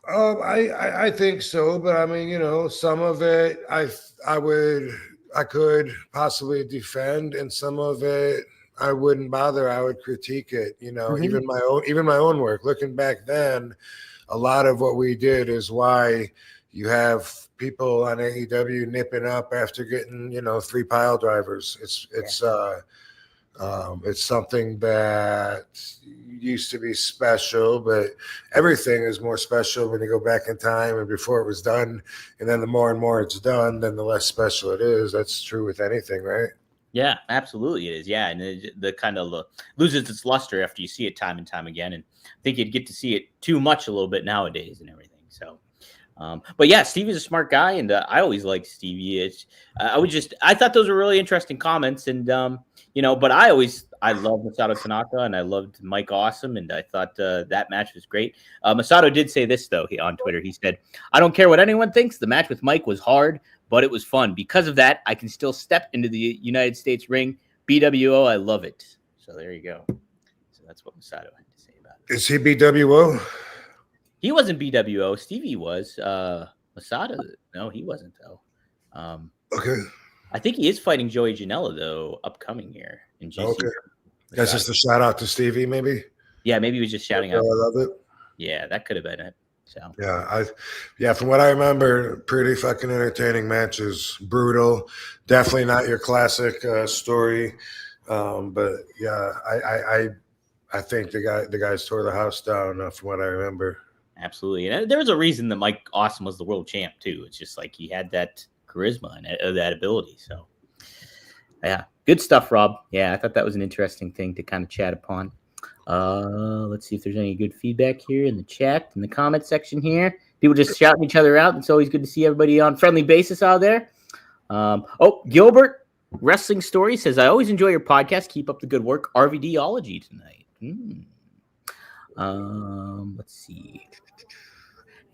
I think so, but I mean, some of it I could possibly defend, and some of it I wouldn't bother. I would critique it. Even my own work. Looking back then, a lot of what we did is why you have people on AEW nipping up after getting 3 pile drivers. It's something that used to be special, but everything is more special when you go back in time and before it was done. And then the more and more it's done, then the less special it is. That's true with anything, right? Yeah, absolutely it is. Yeah, and the kind of loses its luster after you see it time and time again. And I think you'd get to see it too much a little bit nowadays and everything. So, but yeah, Stevie's a smart guy, and I always liked Stevie. I thought those were really interesting comments, and but I love Masato Tanaka, and I loved Mike Awesome, and I thought that match was great. Masato did say this though, on Twitter. He said, "I don't care what anyone thinks. The match with Mike was hard, but it was fun. Because of that, I can still step into the United States ring. BWO, I love it." So there you go. So that's what Masato had to say about it. Is he BWO? He wasn't BWO. Stevie was. Masato, no, he wasn't though. Okay. I think he is fighting Joey Janela though, upcoming here in GC. Okay. That's just a shout out to Stevie, maybe. Yeah, maybe he was just shouting out. I love it. Yeah, that could have been it. So yeah, from what I remember, pretty fucking entertaining matches. Brutal, definitely not your classic story. But yeah, I think the guys tore the house down from what I remember. Absolutely, and there was a reason that Mike Awesome was the world champ too. It's just like he had that charisma and that ability. So yeah, good stuff, Rob. Yeah, I thought that was an interesting thing to kind of chat upon. Let's see if there's any good feedback here in the chat, in the comment section here. People just shouting each other out. It's always good to see everybody on friendly basis out there. Gilbert Wrestling Story says, I always enjoy your podcast. Keep up the good work. RVDology tonight. Let's see.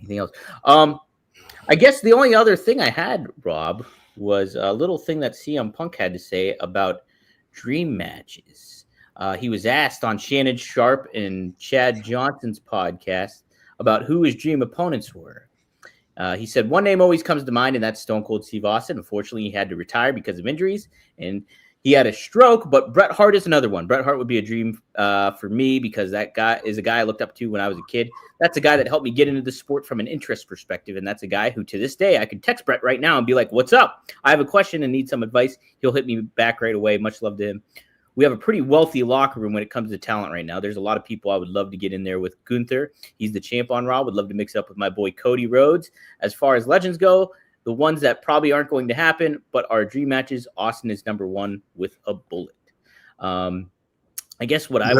Anything else? I guess the only other thing I had, Rob, was a little thing that CM Punk had to say about dream matches. He was asked on Shannon Sharp and Chad Johnson's podcast about who his dream opponents were. He said, one name always comes to mind, and that's Stone Cold Steve Austin. Unfortunately, he had to retire because of injuries, and he had a stroke, but Bret Hart is another one. Bret Hart would be a dream for me because that guy is a guy I looked up to when I was a kid. That's a guy that helped me get into the sport from an interest perspective, and that's a guy who, to this day, I could text Bret right now and be like, what's up? I have a question and need some advice. He'll hit me back right away. Much love to him. We have a pretty wealthy locker room when it comes to talent right now. There's a lot of people I would love to get in there with. Gunther, he's the champ on Raw. Would love to mix it up with my boy Cody Rhodes. As far as legends go, the ones that probably aren't going to happen, but are dream matches, Austin is number one with a bullet. I guess what I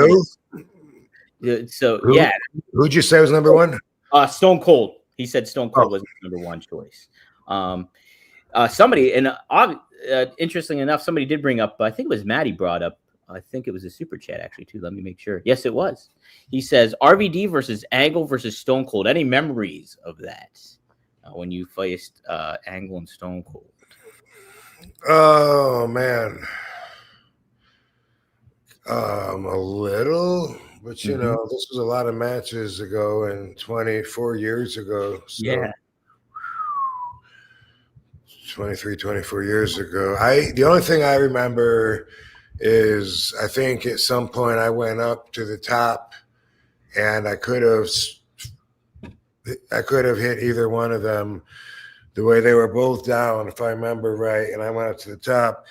would. So, yeah. Who'd you say was number one? Stone Cold. He said Stone Cold was the number one choice. Somebody, and interestingly enough, somebody did bring up, I think it was Maddie brought up, I think it was a super chat actually too. Let me make sure. Yes, it was. He says RVD versus Angle versus Stone Cold. Any memories of that when you faced Angle and Stone Cold? Oh man, a little, but you know, this was a lot of matches ago and 24 years ago. So. Yeah. 24 years ago. The only thing I remember is I think at some point I went up to the top and I could have hit either one of them the way they were both down, if I remember right. And I went up to the top.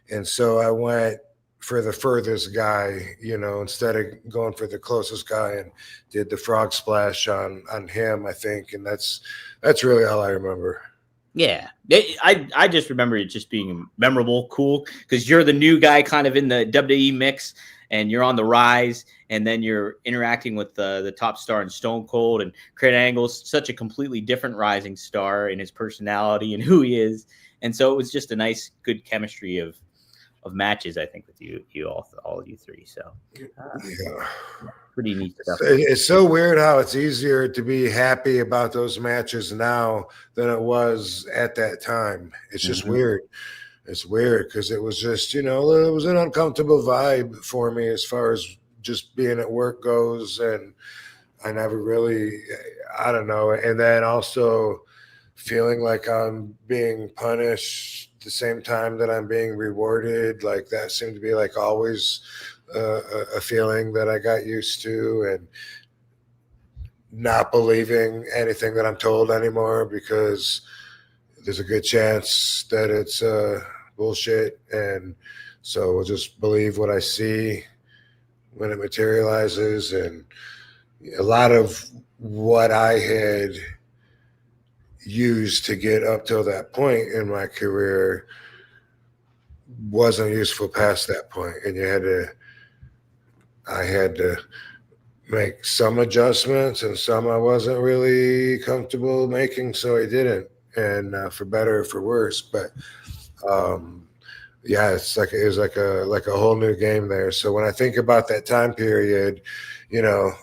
And so I went for the furthest guy, you know, instead of going for the closest guy, and did the frog splash on him, I think. And that's really all I remember. Yeah, I just remember it just being memorable, cool, because you're the new guy kind of in the WWE mix, and you're on the rise, and then you're interacting with the top star in Stone Cold, and Kurt Angle's such a completely different rising star in his personality and who he is, and so it was just a nice, good chemistry of matches, I think, with you all of you three. So pretty neat stuff. It's so weird how it's easier to be happy about those matches now than it was at that time. It's just weird. It's weird because it was just, you know, it was an uncomfortable vibe for me as far as just being at work goes, and I never really, I don't know. And then also feeling like I'm being punished the same time that I'm being rewarded, like that seemed to be like always a feeling that I got used to, and not believing anything that I'm told anymore because there's a good chance that it's bullshit, and so we'll just believe what I see when it materializes. And a lot of what I had used to get up till that point in my career wasn't useful past that point, and I had to make some adjustments, and some I wasn't really comfortable making, so I didn't, and for better or for worse. But yeah, it was like a whole new game there. So when I think about that time period, you know,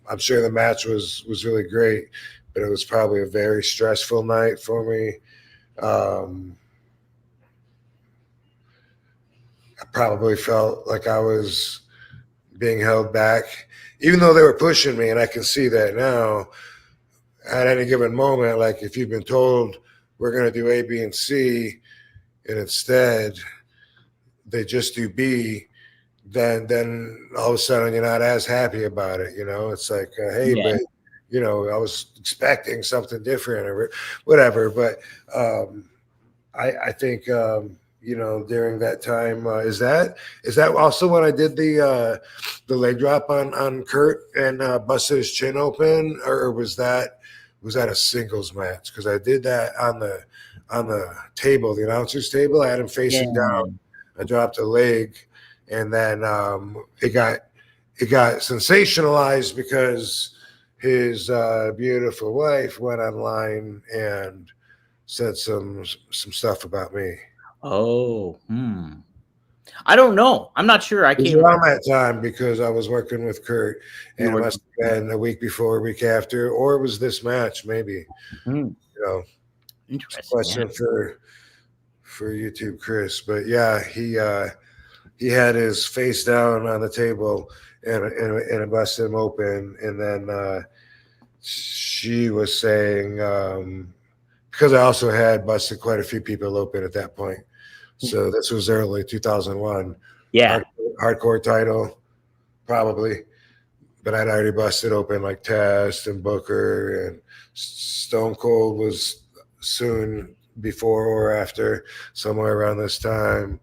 I'm sure the match was really great, but it was probably a very stressful night for me. I probably felt like I was being held back, even though they were pushing me, and I can see that now. At any given moment, like if you've been told we're going to do A, B, and C, and instead they just do B, then all of a sudden you're not as happy about it. You know, it's like, hey, but you know, I was expecting something different or whatever. But I think, you know, during that time, is that also when I did the leg drop on Kurt and busted his chin open, or was that a singles match? Because I did that on the table, the announcer's table. I had him facing down. I dropped a leg, and then it got sensationalized because his beautiful wife went online and said some stuff about me. Oh, I don't know. I'm not sure. I It was can't around remember. that time because I was working with Kurt, You and it were. must have been a week before, a week after, or it was this match, maybe. Hmm, You know, interesting. Yeah. question for YouTube, Chris. But yeah, he had his face down on the table, and it busted him open, and then she was saying because I also had busted quite a few people open at that point. So this was early 2001. Yeah. Hardcore title, probably. But I'd already busted open like Test and Booker, and Stone Cold was soon before or after, somewhere around this time.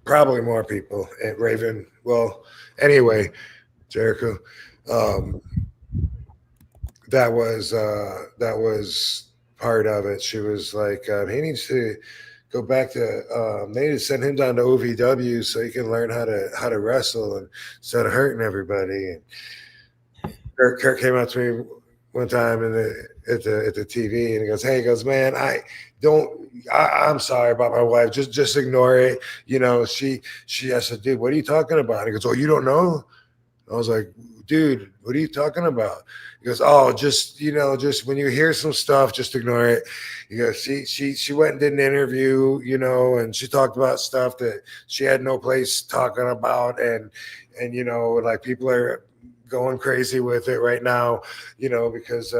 Probably more people. And Raven. Well, anyway, Jericho. Um, that was part of it. She was like, he needs to go back to. They need to send him down to OVW so he can learn how to wrestle and instead of hurting everybody. And Kurt came up to me one time at the TV and he goes, "Hey," he goes, "Man, I'm sorry about my wife. Just ignore it. You know, she I said, dude, what are you talking about?" He goes, "Oh, you don't know?" I was like, "Dude, what are you talking about?" He goes, "Oh, just just when you hear some stuff, just ignore it." He goes, she went and did an interview, and she talked about stuff that she had no place talking about, and like people are going crazy with it right now, because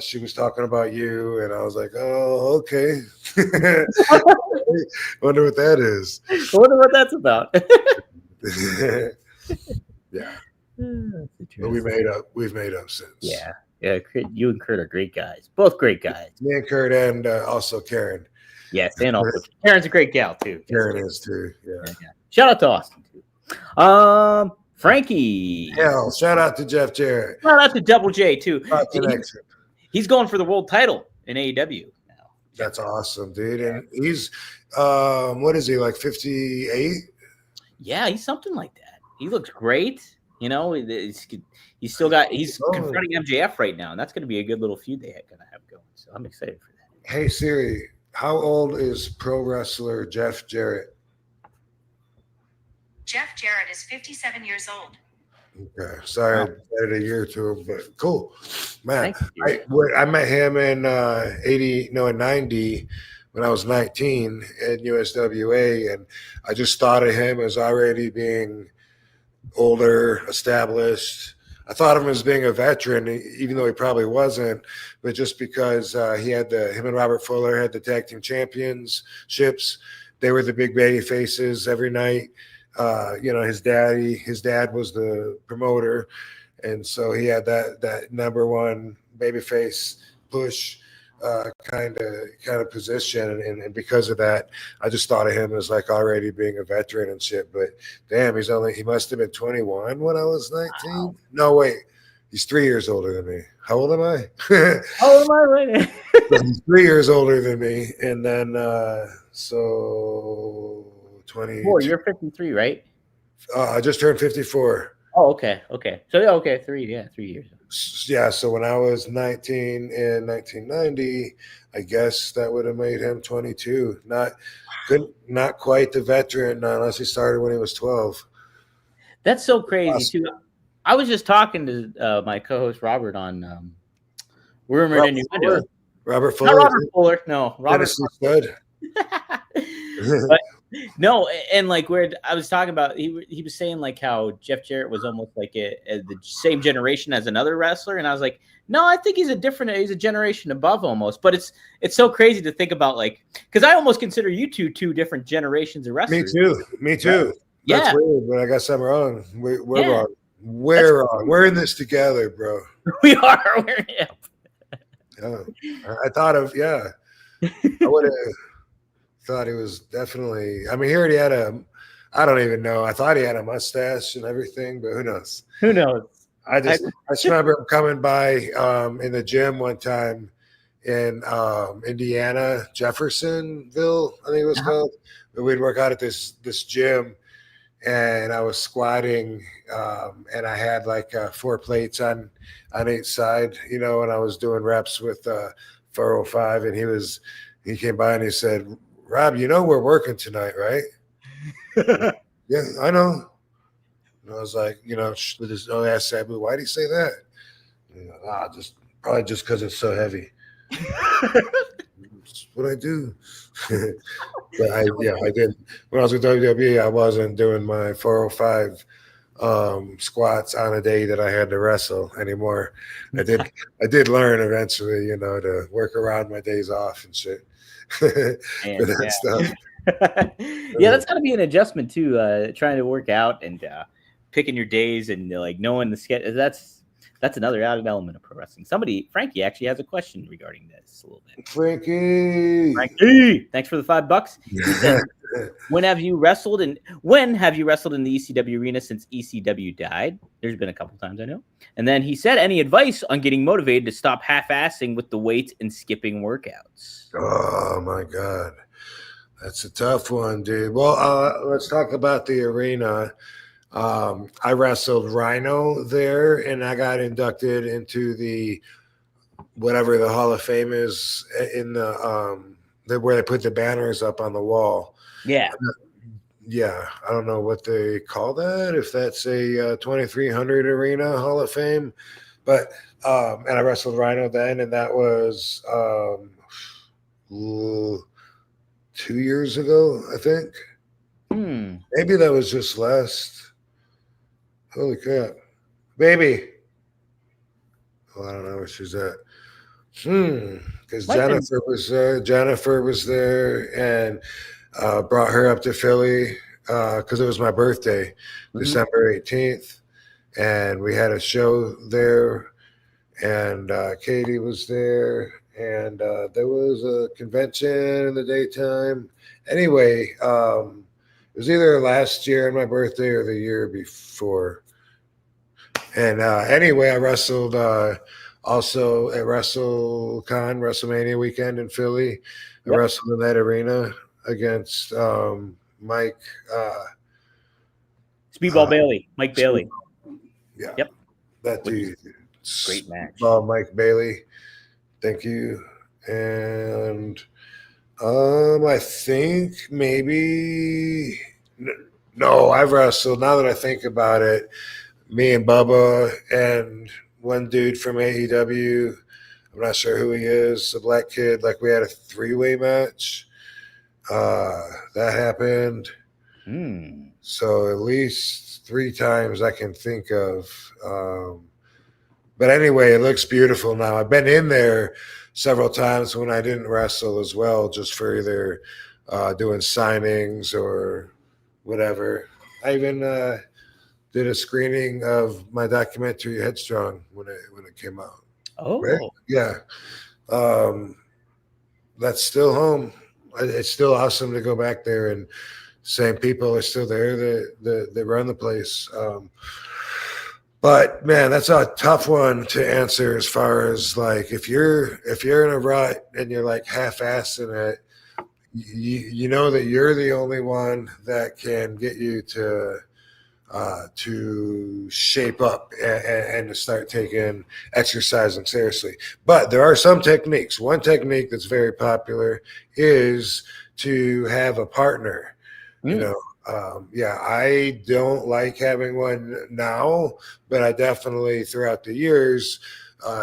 she was talking about you, and I was like, "Oh, okay." Wonder what that is. I wonder what that's about. Yeah. That's But we've made up since. Yeah. Yeah. You and Kurt are great guys. Both great guys. Me and Kurt, and also Karen. Yes. And also Karen's a great gal too. Karen is too. Yeah. Shout out to Austin too. Frankie. Hell, shout out to Jeff Jarrett. Shout out to Double J too. Connection. He's going for the world title in AEW now. That's awesome, dude. And he's what is he, like 58? Yeah, he's something like that. He looks great. He's still got confronting MJF right now, and that's going to be a good little feud they're going to have going. So I'm excited for that. Hey Siri, how old is pro wrestler Jeff Jarrett? Jeff Jarrett is 57 years old. Okay, sorry, I added a year to him, but cool, man. You, I met him in 90 when I was 19 at USWA, and I just thought of him as already being older, established. I thought of him as being a veteran, even though he probably wasn't, but just because him and Robert Fuller had the tag team championships. They were the big baby faces every night. His dad was the promoter, and so he had that number one babyface push kind of position, and because of that, I just thought of him as like already being a veteran and shit. But damn, he must have been 21 when I was 19. Wow. No, wait, he's 3 years older than me. How old am I? How old am I right now? He's 3 years older than me, and then so 20. You're 53, right? I just turned 54. Oh, okay. So yeah, okay, 3 years. Yeah, so when I was 19 in 1990, I guess that would have made him 22. Not quite the veteran unless he started when he was 12. That's so crazy too. I was just talking to my co-host Robert on Rumored Innuendo. Robert Fuller. Not Robert Fuller. No, Robert Stud. But no, and like where I was talking about, he was saying like how Jeff Jarrett was almost like the same generation as another wrestler, and I was like, no, I think he's a generation above almost. But it's so crazy to think about, like, because I almost consider you two different generations of wrestlers. Me too. Yeah. That's weird, but I guess I'm wrong. We're wrong. We're wrong. We're in this together, bro. We are. I thought of I would have thought he was definitely. I mean, he already had I don't even know. I thought he had a mustache and everything, but who knows? Who knows? I just remember him coming by in the gym one time in Indiana, Jeffersonville, I think it was called. But we'd work out at this gym, and I was squatting, and I had like 4 plates on each side, and I was doing reps with 405, and he was He came by and he said, Rob, we're working tonight, right? Yeah, I know. And I was like, with his ass Sabu, why did he say that? Probably just because it's so heavy. That's what I do. But I did. When I was with WWE, I wasn't doing my 405 squats on a day that I had to wrestle anymore. I did learn eventually, to work around my days off and shit. For that stuff. Yeah, that's got to be an adjustment too. Trying to work out and picking your days and like knowing the schedule. That's another added element of pro wrestling. Frankie actually has a question regarding this a little bit. Frankie, thanks for the $5. He said, when have you wrestled in the ECW arena since ECW died? There's been a couple times, I know. And then he said, any advice on getting motivated to stop half-assing with the weights and skipping workouts? Oh my God. That's a tough one, dude. Well, let's talk about the arena. I wrestled Rhino there, and I got inducted into the whatever the Hall of Fame is in the where they put the banners up on the wall. Yeah. Yeah, I don't know what they call that, if that's a 2300 Arena Hall of Fame. But and I wrestled Rhino then, and that was 2 years ago, I think. Maybe that was just last. Holy crap. Baby. Well, I don't know where she's at. Because Jennifer was there and brought her up to Philly because it was my birthday, December 18th. And we had a show there, and Katie was there, and there was a convention in the daytime. Anyway, it was either last year on my birthday or the year before. And anyway, I wrestled also at WrestleMania weekend in Philly. I wrestled in that arena against Mike. Speedball Bailey. Mike Bailey. Yeah. Yep. That dude. Great match. Mike Bailey. Thank you. And I think maybe no, I've wrestled. Now that I think about it, me and Bubba and one dude from AEW, I'm not sure who he is, a black kid, like we had a 3-way match. That happened. So at least 3 times I can think of. But anyway, it looks beautiful now. I've been in there several times when I didn't wrestle as well, just for either doing signings or whatever. I even did a screening of my documentary Headstrong when it came out. Oh, right? Yeah. That's still home. It's still awesome to go back there, and same people are still there that run the place. But man, that's a tough one to answer as far as like if you're in a rut and you're like half-assing it, you know that you're the only one that can get you to shape up and to start taking exercising seriously. But there are some techniques. One technique that's very popular is to have a partner. I don't like having one now, but I definitely throughout the years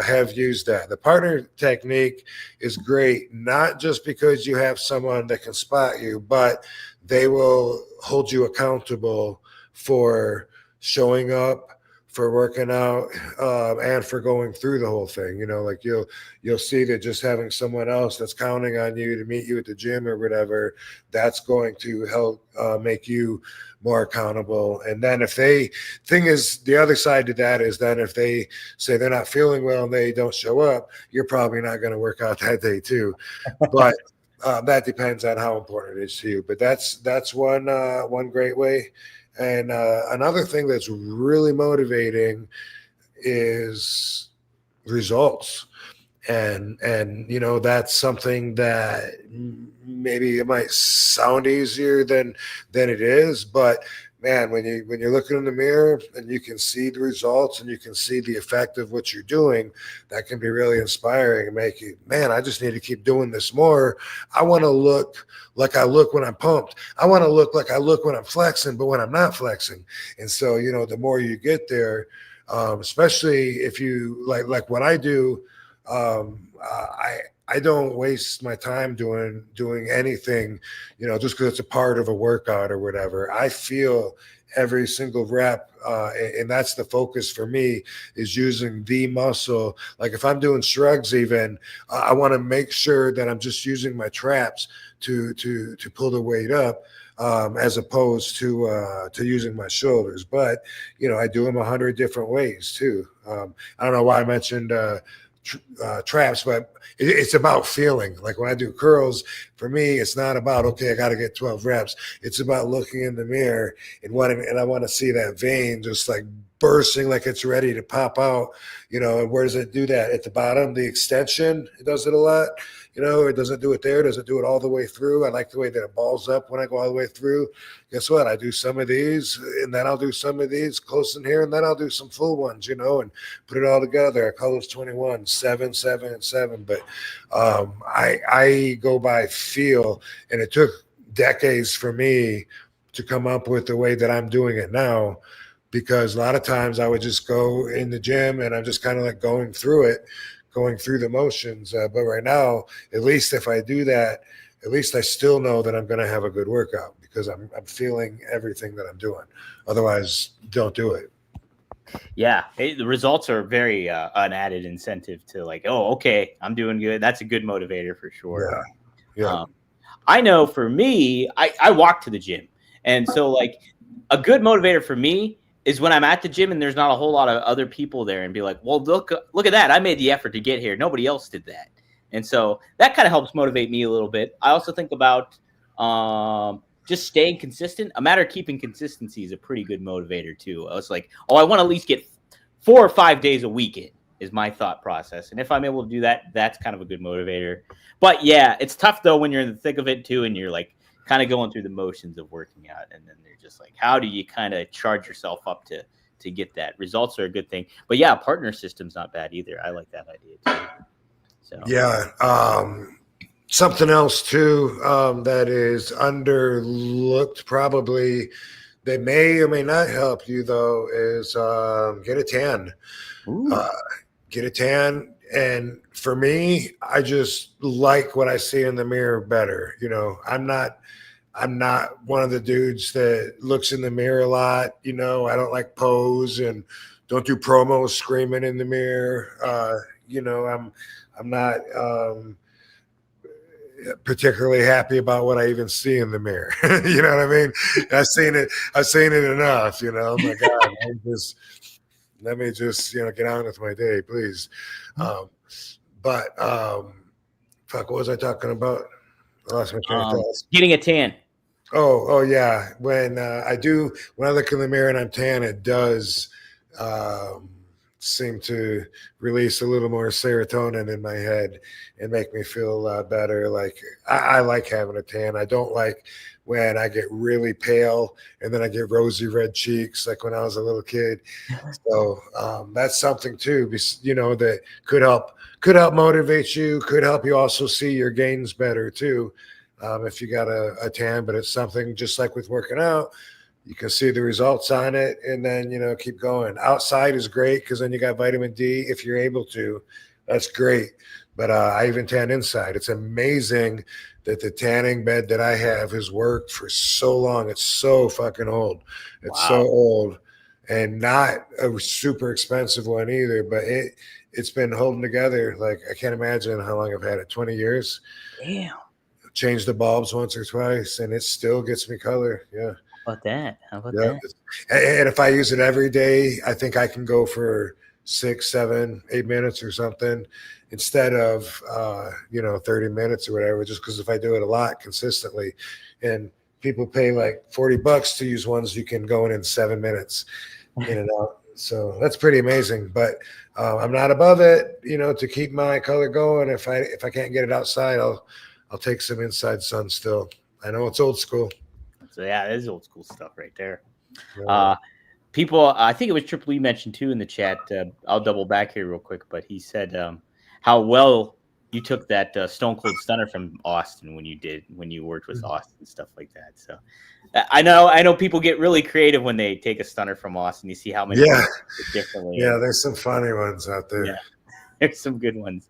have used that. The partner technique is great, not just because you have someone that can spot you, but they will hold you accountable for showing up, for working out, and for going through the whole thing. Like you'll see that just having someone else that's counting on you to meet you at the gym or whatever, that's going to help make you more accountable. And then the other side to that is then if they say they're not feeling well and they don't show up, you're probably not going to work out that day too. But that depends on how important it is to you. But that's one great way. And another thing that's really motivating is results. And that's something that maybe it might sound easier than it is, but man, when you're looking in the mirror and you can see the results and you can see the effect of what you're doing, that can be really inspiring and make you, man, I just need to keep doing this more. I want to look like I look when I'm pumped. I want to look like I look when I'm flexing, but when I'm not flexing. And so, the more you get there, especially if you like what I do, I don't waste my time doing anything, just because it's a part of a workout or whatever. I feel every single rep, and that's the focus for me, is using the muscle. Like if I'm doing shrugs, even I want to make sure that I'm just using my traps to pull the weight up, as opposed to using my shoulders. But I do them 100 different ways too. I don't know why I mentioned traps, but it's about feeling. Like when I do curls, for me, it's not about, okay, I got to get 12 reps. It's about looking in the mirror and I want to see that vein just like bursting, like it's ready to pop out. And where does it do that? At the bottom, the extension, it does it a lot. It doesn't do it there. It doesn't do it all the way through. I like the way that it balls up when I go all the way through. Guess what? I do some of these, and then I'll do some of these close in here, and then I'll do some full ones, and put it all together. I call those 21, 7, 7, and 7. But I go by feel, and it took decades for me to come up with the way that I'm doing it now, because a lot of times I would just go in the gym and I'm just kind of like going through the motions. But right now, at least if I do that, at least I still know that I'm going to have a good workout because I'm feeling everything that I'm doing. Otherwise, don't do it. Yeah, the results are very an added incentive to like, oh, okay, I'm doing good. That's a good motivator for sure. Yeah. I know for me, I walk to the gym. And so like a good motivator for me is when I'm at the gym and there's not a whole lot of other people there and be like, well, look at that. I made the effort to get here. Nobody else did that. And so that kind of helps motivate me a little bit. I also think about just staying consistent. A matter of keeping consistency is a pretty good motivator too. I was like, oh, I want to at least get 4 or 5 days a week in is my thought process. And if I'm able to do that, that's kind of a good motivator. But yeah, it's tough though when you're in the thick of it too and you're like kind of going through the motions of working out, and then they're just like, how do you kind of charge yourself up to get that? Results are a good thing, but yeah, partner system's not bad either. I like that idea too. So yeah, something else too that is underlooked, probably that may or may not help you though, is get a tan. Get a tan. And for me, I just like what I see in the mirror better. I'm not one of the dudes that looks in the mirror a lot. I don't like pose and don't do promos screaming in the mirror. I'm not particularly happy about what I even see in the mirror. You know what I mean? I've seen it enough. Oh my God, let me just get on with my day, please. But fuck, what was I talking about? I lost my train of thought. Getting a tan. Oh yeah. When I look in the mirror and I'm tan, it does seem to release a little more serotonin in my head and make me feel a lot better. Like I like having a tan. I don't like when I get really pale and then I get rosy red cheeks like when I was a little kid. So that's something too, that could help motivate you, could help you also see your gains better too. If you got a tan, but it's something just like with working out, you can see the results on it and then, keep going. Outside is great because then you got vitamin D if you're able to. That's great. But I even tan inside. It's amazing that the tanning bed that I have has worked for so long. It's so fucking old. It's so old and not a super expensive one either, but it's been holding together. Like I can't imagine how long I've had it, 20 years. Damn. Changed the bulbs once or twice and it still gets me color. Yeah. How about that? And if I use it every day, I think I can go for 6, 7, 8 minutes or something instead of 30 minutes or whatever, just because if I do it a lot consistently, and people pay like $40 to use ones you can go in 7 minutes in and out. So that's pretty amazing. But I'm not above it, to keep my color going. If I can't get it outside, I'll take some inside sun still. I know it's old school. So yeah, it is old school stuff right there. People, I think it was Triple E mentioned too in the chat. I'll double back here real quick, but he said how well you took that Stone Cold Stunner from Austin when you worked with Austin and stuff like that. So I know people get really creative when they take a stunner from Austin. You see how many differently. Yeah, there's some funny ones out there. Yeah, there's some good ones.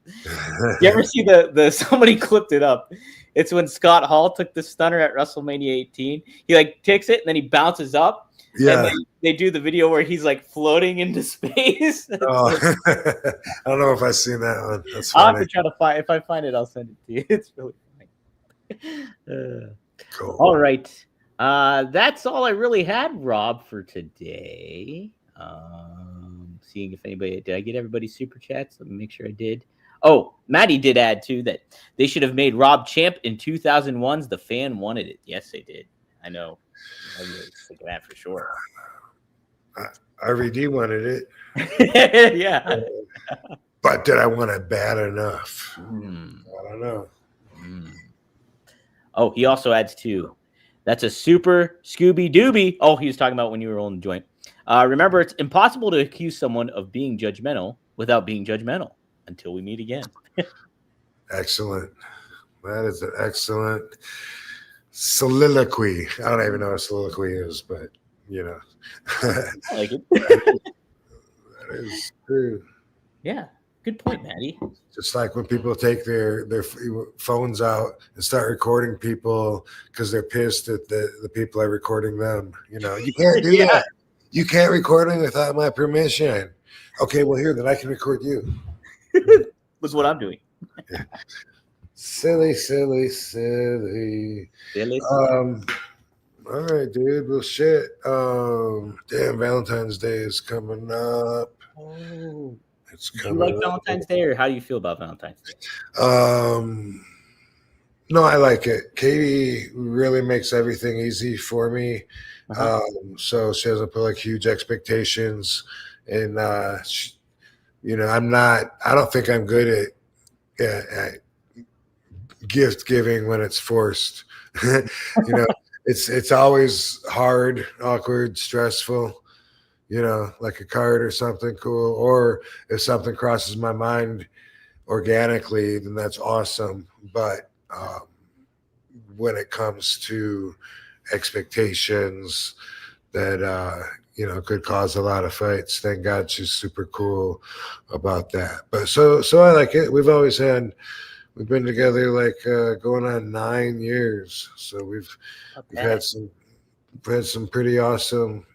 You ever see the somebody clipped it up? It's when Scott Hall took the stunner at WrestleMania 18. He like takes it and then he bounces up. Yeah. And they do the video where he's like floating into space. Oh, I don't know if I've seen that one. That's I'll funny. have to try to find. If I find it, I'll send it to you. It's really funny. Cool. All right. That's all I really had, Rob, for today. Seeing if anybody did I get everybody's super chats? Let me make sure I did. Oh, Maddie did add too that they should have made Rob champ in 2001's The Fan wanted it. Yes, they did. I know. I'm thinking that for sure. RVD wanted it. Yeah. But did I want it bad enough? I don't know. Oh, he also adds too. That's a super Scooby Dooby. Oh, he was talking about when you were rolling the joint. Remember, it's impossible to accuse someone of being judgmental without being judgmental. Until we meet again. Excellent. That is an excellent soliloquy. I don't even know what a soliloquy is, but you know. I like it. That is true. Yeah. Good point, Maddie. Just like when people take their phones out and start recording people because they're pissed at the people are recording them. You know, you can't do that. You can't record me without my permission. Okay, well, here, then I can record you. That's what I'm doing. Silly. All right, dude. Well, shit. Damn, Valentine's Day is coming up. Oh, it's coming. Do you like Valentine's Day, or how do you feel about Valentine's Day? No, I like it. Katie really makes everything easy for me. So she doesn't put like huge expectations, and you know, I don't think I'm good at gift giving when it's forced. You know, it's always hard, awkward, stressful, you know, like a card or something cool. Or if something crosses my mind organically, then that's awesome. But when it comes to expectations that you know, could cause a lot of fights. Thank God she's super cool about that. But so I like it. We've been together like going on 9 years. So we've had some pretty awesome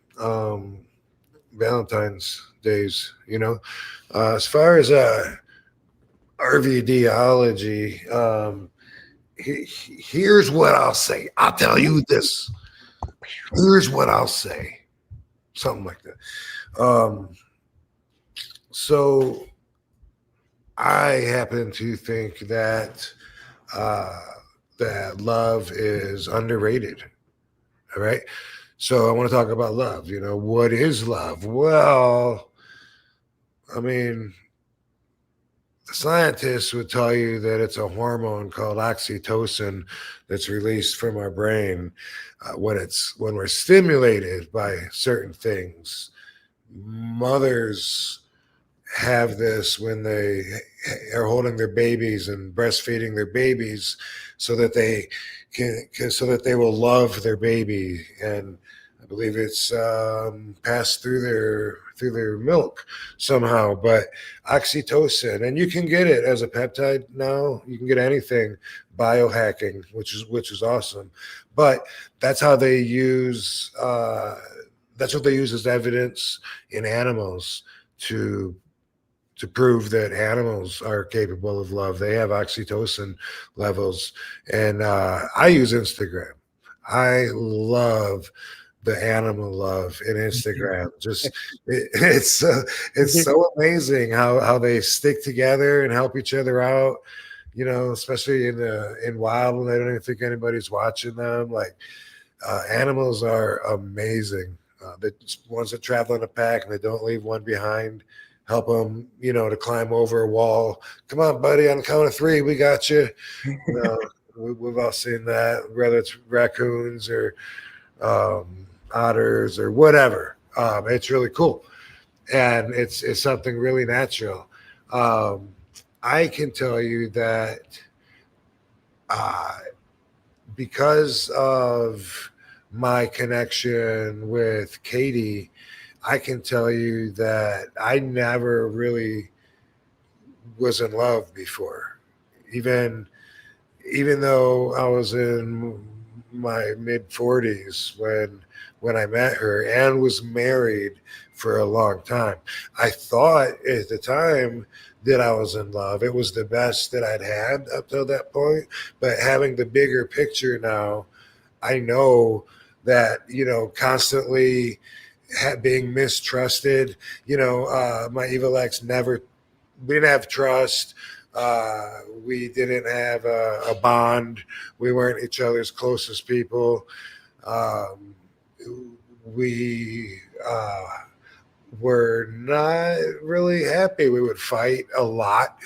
Valentine's days, you know. As far as RVDology, here's what I'll say. I'll tell you this. Here's what I'll say. Something like that. So I happen to think that that love is underrated. All right. So I want to talk about love. You know, what is love? Well, I mean, the scientists would tell you that it's a hormone called oxytocin that's released from our brain when we're stimulated by certain things. Mothers have this when they are holding their babies and breastfeeding their babies, so that they will love their baby, and I believe it's passed through their milk somehow. But oxytocin, and you can get it as a peptide now. You can get anything biohacking, which is awesome. But that's how they use. That's what they use as evidence in animals to prove that animals are capable of love. They have oxytocin levels, and I use Instagram. I love the animal love in Instagram. Just it's so amazing how they stick together and help each other out. You know, especially in wild when they don't even think anybody's watching them. Like animals are amazing. The ones that travel in a pack and they don't leave one behind. Help them, you know, to climb over a wall. Come on, buddy, on the count of 3, we got you. You know, we've all seen that, whether it's raccoons or otters or whatever. It's really cool, and it's something really natural. I can tell you that uh, because of my connection with Katie, I can tell you that I never really was in love before. Even though I was in my mid 40s when I met her and was married for a long time. I thought at the time that I was in love. It was the best that I'd had up till that point. But having the bigger picture now, I know that, constantly being mistrusted, my evil ex never, we didn't have trust. We didn't have a bond. We weren't each other's closest people. We were not really happy. We would fight a lot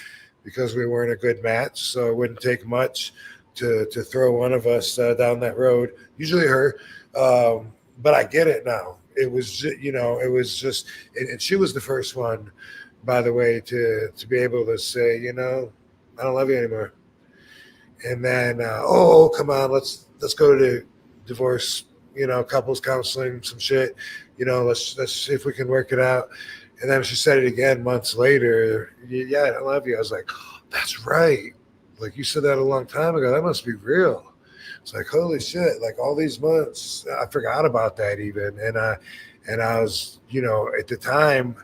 because we weren't a good match. So it wouldn't take much to throw one of us down that road, usually her. But I get it now. It was just, and she was the first one, by the way, to be able to say, I don't love you anymore. And then, come on, let's go to divorce, couples counseling, some shit, let's see if we can work it out. And then she said it again months later. Yeah, I don't love you. I was like, oh, that's right. Like, you said that a long time ago. That must be real. It's like, holy shit, like all these months, I forgot about that even. And I was, at the time,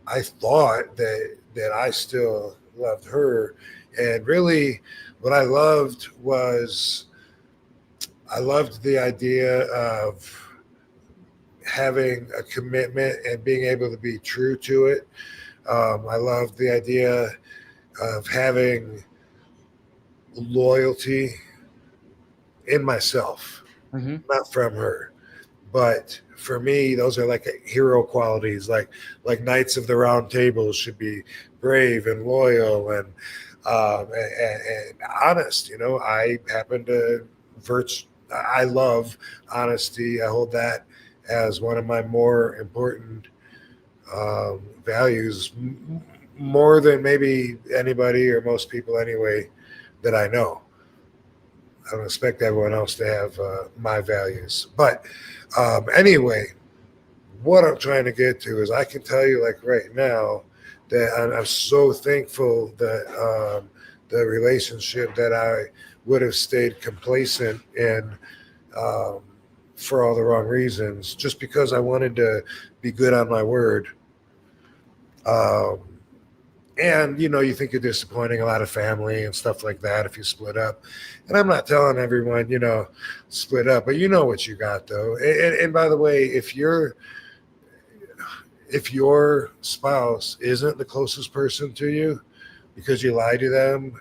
I thought that I still loved her. And really what I loved was I loved the idea of having a commitment and being able to be true to it. I loved the idea of having loyalty in myself, not from her. But for me, those are like hero qualities, like Knights of the Round Table should be brave and loyal and honest. I happen to I love honesty. I hold that as one of my more important values, more than maybe anybody or most people anyway that I know. I don't expect everyone else to have my values. But anyway, what I'm trying to get to is I can tell you, like right now, that I'm so thankful that the relationship that I would have stayed complacent in for all the wrong reasons, just because I wanted to be good on my word. And, you think you're disappointing a lot of family and stuff like that if you split up. And I'm not telling everyone, split up, but you know what you got, though. And by the way, if your spouse isn't the closest person to you because you lie to them,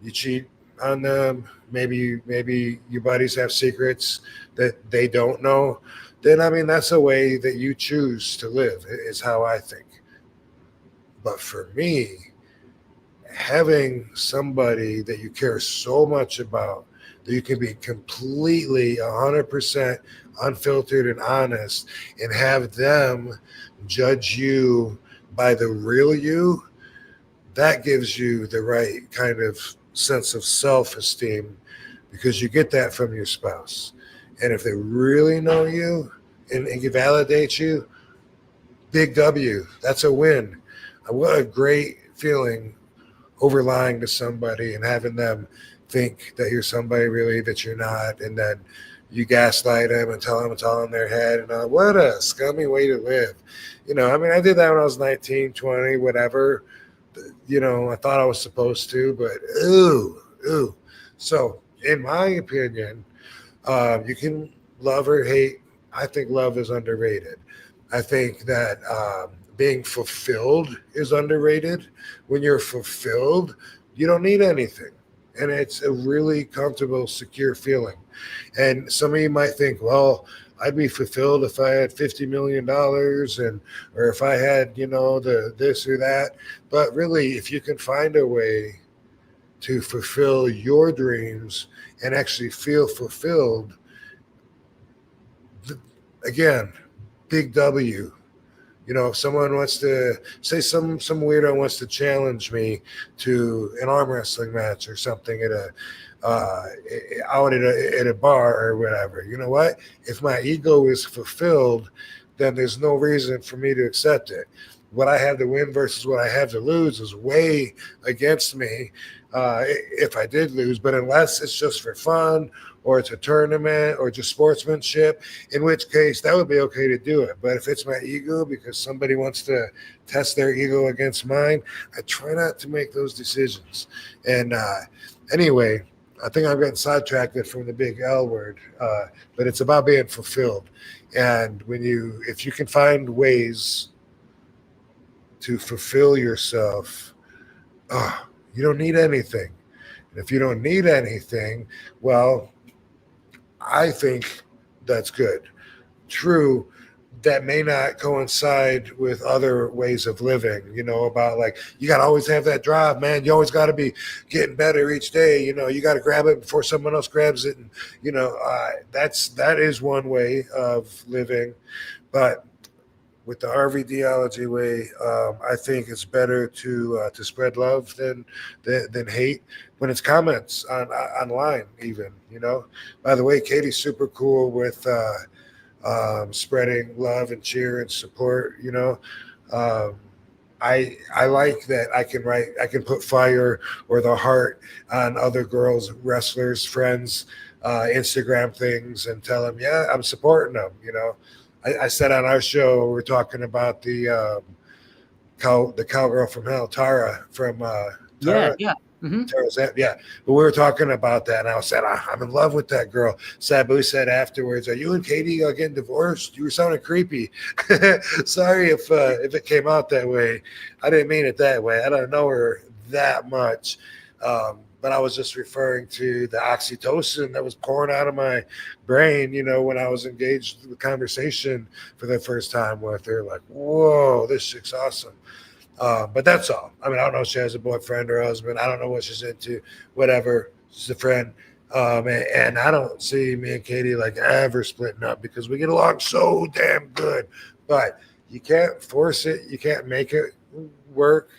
you cheat on them, maybe your buddies have secrets that they don't know, then, that's a way that you choose to live, is how I think. But for me, having somebody that you care so much about, that you can be completely 100% unfiltered and honest, and have them judge you by the real you, that gives you the right kind of sense of self-esteem, because you get that from your spouse. And if they really know you and you validate you, big W, that's a win. What a great feeling over lying to somebody and having them think that you're somebody really that you're not, and then you gaslight them and tell them it's all in their head. And what a scummy way to live. I did that when I was 19, 20, whatever. I thought I was supposed to, but ooh. So in my opinion, you can love or hate. I think love is underrated. I think that being fulfilled is underrated. When you're fulfilled, you don't need anything. And it's a really comfortable, secure feeling. And some of you might think, well, I'd be fulfilled if I had $50 million or if I had, the this or that. But really, if you can find a way to fulfill your dreams and actually feel fulfilled, again, big W. You know, if someone wants to say some weirdo wants to challenge me to an arm wrestling match or something at a out at a bar or whatever, you know what? If my ego is fulfilled, then there's no reason for me to accept it. What I have to win versus what I have to lose is way against me if I did lose. But unless it's just for fun or it's a tournament or just sportsmanship, in which case that would be okay to do it. But if it's my ego because somebody wants to test their ego against mine, I try not to make those decisions. And anyway, I think I'm getting sidetracked from the big L word, but it's about being fulfilled. And if you can find ways to fulfill yourself, you don't need anything. And if you don't need anything, well, I think that's good. True, that may not coincide with other ways of living, you know, about like, you got to always have that drive, man. You always got to be getting better each day. You know, you got to grab it before someone else grabs it. And, you know, that is one way of living. But with the RVDology way, I think it's better to spread love than hate when it's comments online even, you know. By the way, Katie's super cool with spreading love and cheer and support, you know. I like that I can put fire or the heart on other girls, wrestlers, friends, Instagram things and tell them, yeah, I'm supporting them, you know. I said on our show, we're talking about the cowgirl from hell, Tara from Tara. Yeah. Mm-hmm. Yeah, but we were talking about that, and I said I'm in love with that girl. Sabu said afterwards, "Are you and Katie getting divorced? You were sounding creepy." Sorry if it came out that way. I didn't mean it that way. I don't know her that much, but I was just referring to the oxytocin that was pouring out of my brain. You know, when I was engaged in the conversation for the first time with her, like, whoa, this chick's awesome. But that's all. I mean, I don't know if she has a boyfriend or husband. I don't know what she's into, whatever. She's a friend. And I don't see me and Katie like ever splitting up because we get along so damn good. But you can't force it. You can't make it work.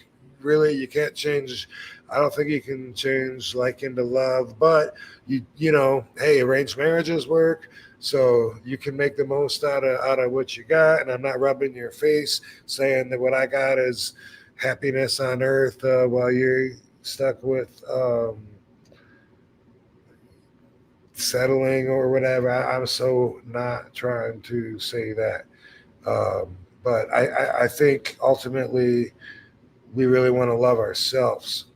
Really, you can't change. I don't think you can change like into love. But, you know, hey, arranged marriages work. So you can make the most out of what you got, and I'm not rubbing your face saying that what I got is happiness on earth while you're stuck with settling or whatever. I'm so not trying to say that, but I think ultimately we really want to love ourselves.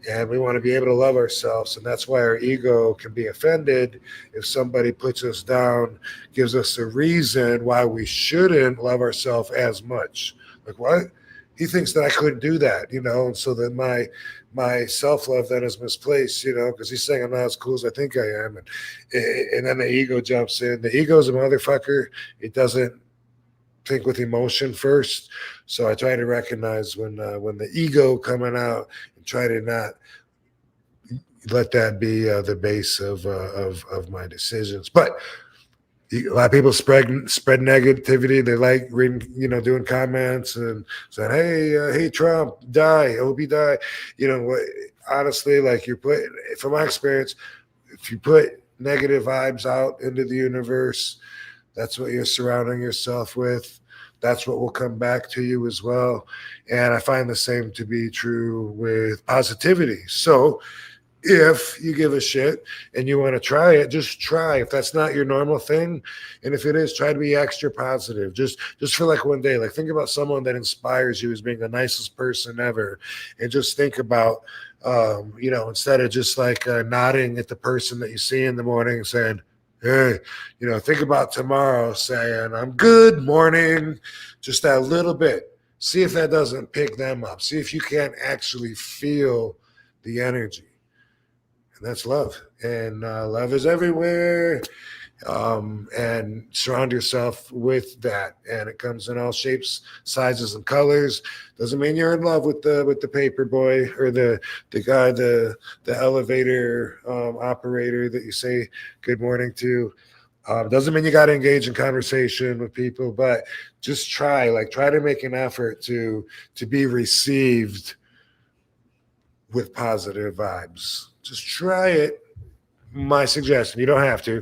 And we want to be able to love ourselves. And that's why our ego can be offended if somebody puts us down, gives us a reason why we shouldn't love ourselves as much. Like, what? He thinks that I couldn't do that, you know? And so then my self-love then is misplaced, you know, because he's saying I'm not as cool as I think I am. And then the ego jumps in. The ego's a motherfucker. It doesn't think with emotion first. So I try to recognize when the ego coming out, try to not let that be the base of my decisions. But a lot of people spread negativity. They like reading, you know, doing comments and saying, hey, Trump, die, hope he die. You know what? Honestly, like from my experience, if you put negative vibes out into the universe, that's what you're surrounding yourself with. That's what will come back to you as well. And I find the same to be true with positivity. So if you give a shit and you want to try it, just try. If that's not your normal thing, and if it is, try to be extra positive. Just for like one day. Like, think about someone that inspires you as being the nicest person ever. And just think about, you know, instead of just like nodding at the person that you see in the morning and saying, hey, you know, think about tomorrow saying, I'm good morning, just that little bit. See if that doesn't pick them up. See if you can't actually feel the energy. And that's love. And love is everywhere. And surround yourself with that. And it comes in all shapes, sizes, and colors. Doesn't mean you're in love with the paper boy or the guy, the elevator operator that you say good morning to. Doesn't mean you got to engage in conversation with people, but just try to make an effort to be received with positive vibes. Just try it. My suggestion, you don't have to,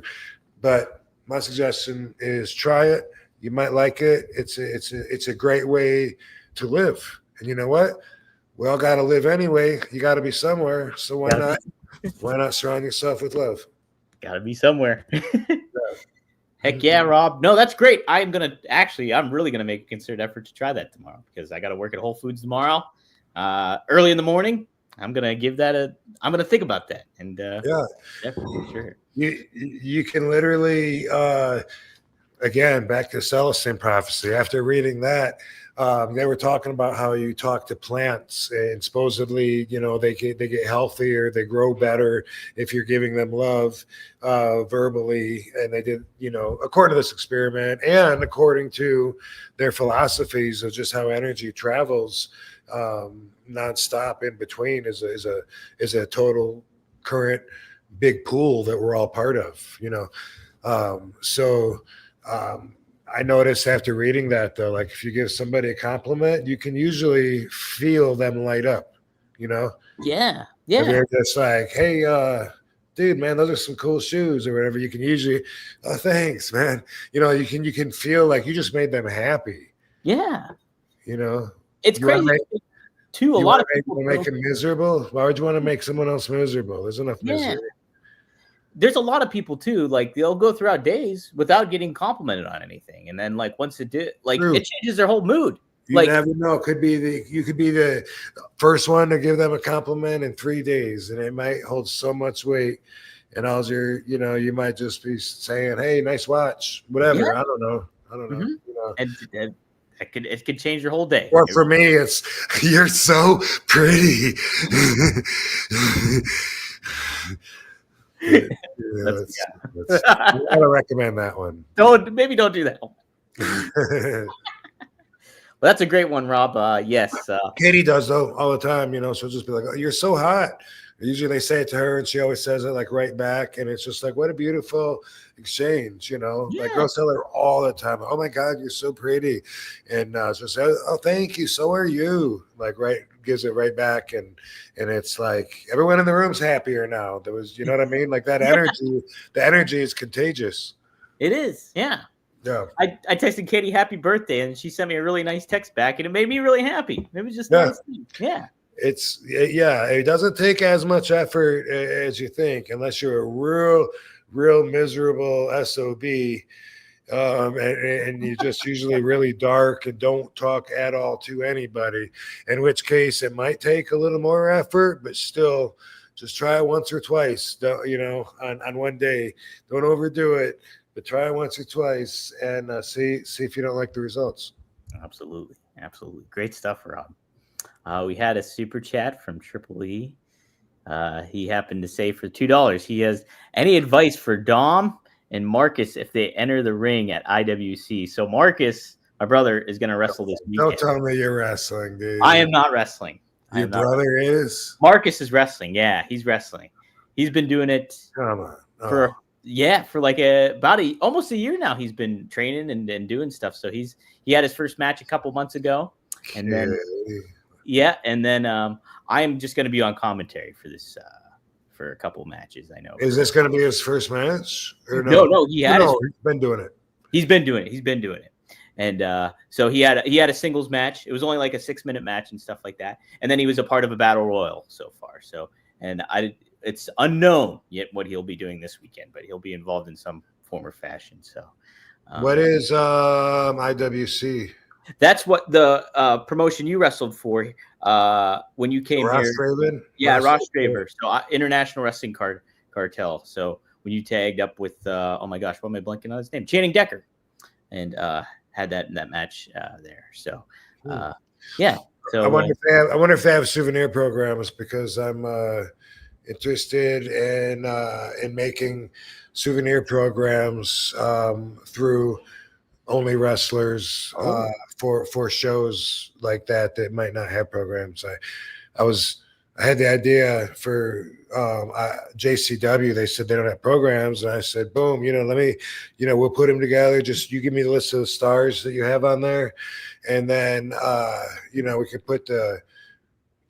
but my suggestion is try it. You might like it. It's a great way to live. And you know what? We all got to live anyway. You got to be somewhere. So why not surround yourself with love? Gotta be somewhere. Heck yeah, Rob. No, that's great. I'm really gonna make a concerted effort to try that tomorrow because I gotta work at Whole Foods tomorrow. Early in the morning. I'm gonna think about that. And definitely sure. You can literally again, back to Celestine prophecy. After reading that, they were talking about how you talk to plants and supposedly, they get healthier, they grow better if you're giving them love verbally. And they did, according to this experiment and according to their philosophies of just how energy travels nonstop in between is a total current big pool that we're all part of, I noticed after reading that though, like if you give somebody a compliment, you can usually feel them light up, Yeah. If they're just like, hey, dude, man, those are some cool shoes or whatever. You can usually, oh, thanks, man. You can feel like you just made them happy. Yeah. It's crazy too. A lot of people make them miserable. Why would you want to make someone else miserable? There's enough misery. There's a lot of people too, like they'll go throughout days without getting complimented on anything. And then like once it did, like True. It changes their whole mood. You never know. You could be the first one to give them a compliment in 3 days, and it might hold so much weight. And you might just be saying, hey, nice watch, whatever. Yeah. I don't know. Mm-hmm. And it could change your whole day. Or for me, it's you're so pretty. I don't recommend that one. Don't do that. Well, that's a great one, Rob. Yes. Katie does though all the time, she'll just be like, oh, you're so hot. Usually they say it to her and she always says it like right back. And it's just like, what a beautiful exchange, Like girls tell her all the time, oh my God, you're so pretty. And she'll say, oh, thank you. So are you. Like gives it right back. And it's like everyone in the room's happier now. There was, you know what I mean? Like that energy, the energy is contagious. It is. Yeah. Yeah. I texted Katie happy birthday and she sent me a really nice text back and it made me really happy. It was just nice. Yeah. It doesn't take as much effort as you think unless you're a real miserable SOB and you're just usually really dark and don't talk at all to anybody, in which case it might take a little more effort, but still just try it once or twice, on one day. Don't overdo it, but try it once or twice and see if you don't like the results. Absolutely. Great stuff, Rob. We had a super chat from Triple E. He happened to say for $2, he has any advice for Dom and Marcus if they enter the ring at IWC. So Marcus, my brother, is going to wrestle this weekend. Don't tell me you're wrestling, dude. I am not wrestling. Your brother is? Marcus is wrestling. Yeah, he's wrestling. He's been doing it for like almost a year now. He's been training and doing stuff. So he had his first match a couple months ago, and then. Yeah, and then I am just going to be on commentary for this for a couple matches. I know. Is this going to be his first match? Or no, he's been doing it. He's been doing it, and so he had a singles match. It was only like a 6-minute match and stuff like that, and then he was a part of a battle royal so far. So, it's unknown yet what he'll be doing this weekend, but he'll be involved in some form or fashion. So, what is IWC? That's what the promotion you wrestled for when you came Ross here. Draven? Yeah, Ross Draver. So International Wrestling Cartel. So when you tagged up with, oh my gosh, what am I blanking on his name? Channing Decker, and had that match there. So yeah. So I wonder if they have souvenir programs because I'm interested in making souvenir programs through only wrestlers for shows like that might not have programs. I was I had the idea for JCW. They said they don't have programs, and I said, boom, let me, we'll put them together. Just you give me the list of the stars that you have on there, and then we can put the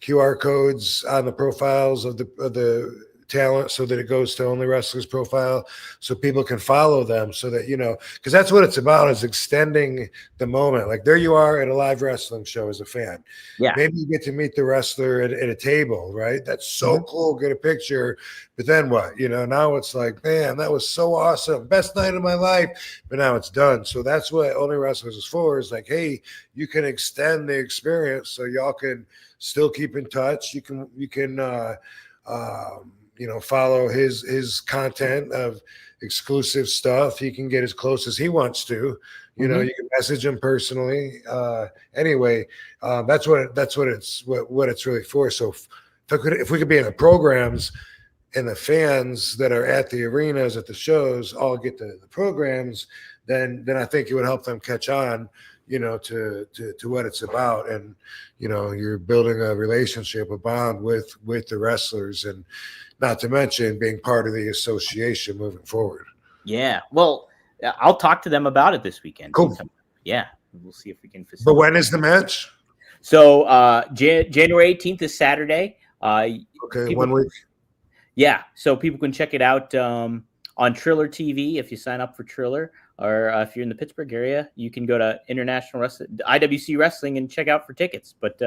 QR codes on the profiles of the talent so that it goes to only wrestlers profile so people can follow them, so that because that's what it's about, is extending the moment. Like, there you are at a live wrestling show as a fan. Yeah. Maybe you get to meet the wrestler at a table, right? That's so cool, get a picture, but then what? Now it's like, man, that was so awesome, best night of my life, but now it's done. So that's what only wrestlers is for, is like, hey, you can extend the experience so y'all can still keep in touch. You can follow his content of exclusive stuff. He can get as close as he wants to. You can message him personally. Anyway, that's what it's really for. So if we could be in the programs, and the fans that are at the arenas, at the shows, all get the programs, then I think it would help them catch on, to what it's about. And, you're building a relationship, a bond with the wrestlers, and not to mention being part of the association moving forward. Yeah. Well, I'll talk to them about it this weekend. Cool. Yeah. We'll see if we can facilitate. But when is the match? So January 18th is Saturday. Okay, 1 week. Yeah. So people can check it out on Triller TV if you sign up for Triller, or if you're in the Pittsburgh area, you can go to International Wrestling, IWC Wrestling, and check out for tickets. But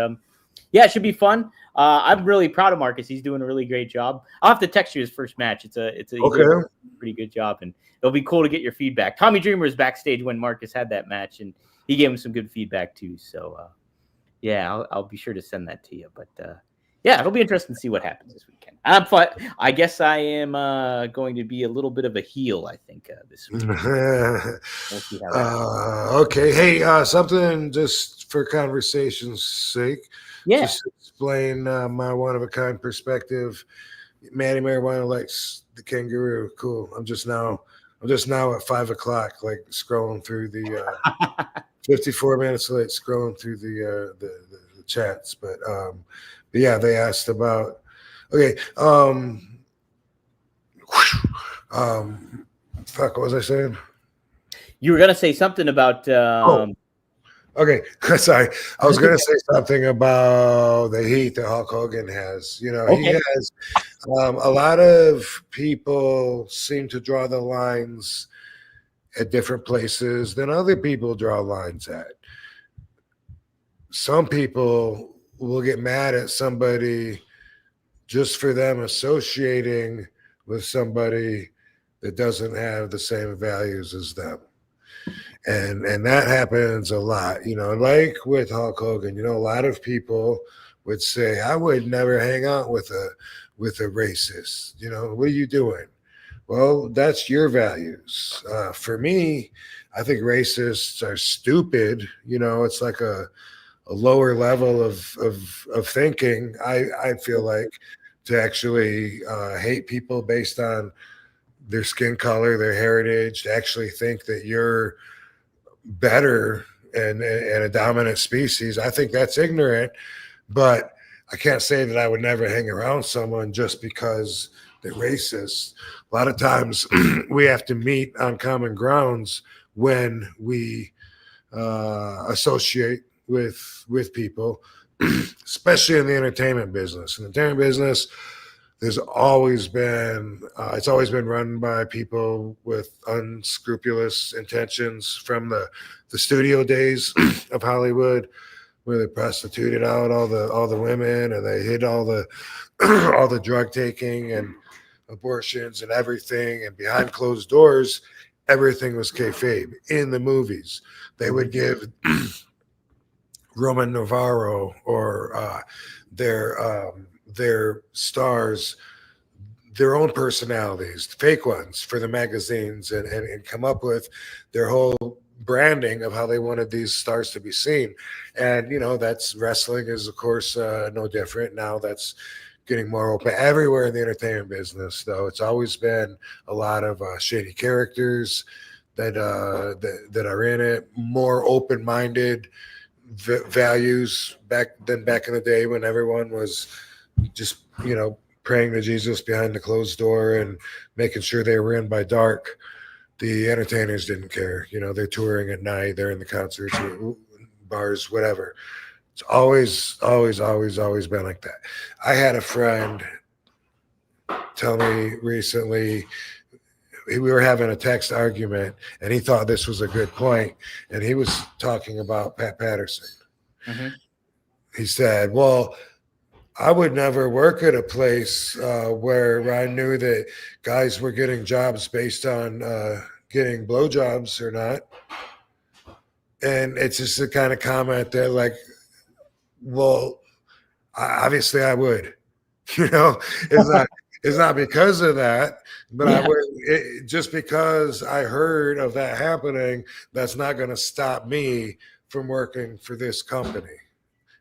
yeah, it should be fun. I'm really proud of Marcus. He's doing a really great job. I'll have to text you his first match. It's a pretty good job, and it'll be cool to get your feedback. Tommy Dreamer was backstage when Marcus had that match, and he gave him some good feedback too. So yeah, I'll be sure to send that to you. But yeah, it'll be interesting to see what happens this weekend. I'm fine. I guess I am going to be a little bit of a heel, I think, this week. We'll see how okay. Hey, something just for conversation's sake. Yeah. Just explain my one-of-a-kind perspective. Manny Marijuana likes the kangaroo. Cool. I'm just now at 5 o'clock, like scrolling through the 54 minutes late, scrolling through the chats. But yeah, they asked about. Okay. Fuck. What was I saying? You were gonna say something about. Okay, sorry. I was going to say something about the heat that Hulk Hogan has. He has a lot of people seem to draw the lines at different places than other people draw lines at. Some people will get mad at somebody just for them associating with somebody that doesn't have the same values as them. And that happens a lot, like with Hulk Hogan. A lot of people would say, I would never hang out with a racist. What are you doing? Well, that's your values. For me, I think racists are stupid. It's like a lower level of thinking. I feel like, to actually hate people based on their skin color, their heritage, to actually think that you're better and a dominant species. I think that's ignorant, but I can't say that I would never hang around someone just because they're racist. A lot of times we have to meet on common grounds when we associate with people, especially in the entertainment business. In the entertainment business, there's always been it's always been run by people with unscrupulous intentions, from the studio days of Hollywood, where they prostituted out all the women, and they hid all the all the drug taking and abortions and everything, and behind closed doors everything was kayfabe. In the movies, they would give Roman Navarro or their stars their own personalities, fake ones, for the magazines, and come up with their whole branding of how they wanted these stars to be seen. And that's, wrestling is of course no different. Now that's getting more open everywhere in the entertainment business, though. It's always been a lot of shady characters that are in it, more open-minded values back in the day, when everyone was just, praying to Jesus behind the closed door and making sure they were in by dark. The entertainers didn't care. They're touring at night. They're in the concerts, bars, whatever. It's always, always, always, always been like that. I had a friend tell me recently, we were having a text argument, and he thought this was a good point, and he was talking about Pat Patterson. Mm-hmm. He said, well, I would never work at a place where I knew that guys were getting jobs based on getting blowjobs or not. And it's just the kind of comment that, like, well, obviously I would. It's not because of that, but I would. Just because I heard of that happening, that's not going to stop me from working for this company,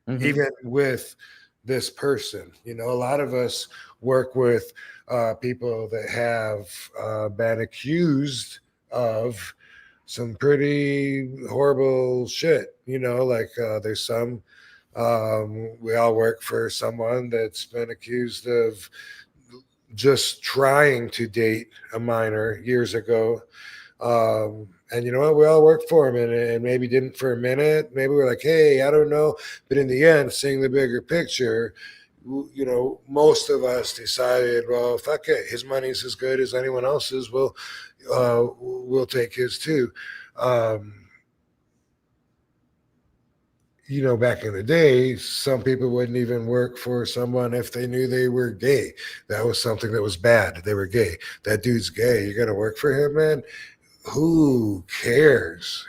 even with this person. A lot of us work with people that have been accused of some pretty horrible shit. Like there's some. We all work for someone that's been accused of just trying to date a minor years ago. And you know what? We all worked for him and maybe didn't for a minute. Maybe we're like, hey, I don't know. But in the end, seeing the bigger picture, most of us decided, well, fuck it. His money's as good as anyone else's. We'll take his too. Back in the day, some people wouldn't even work for someone if they knew they were gay. That was something that was bad. They were gay. That dude's gay. You're going to work for him, man? Who cares?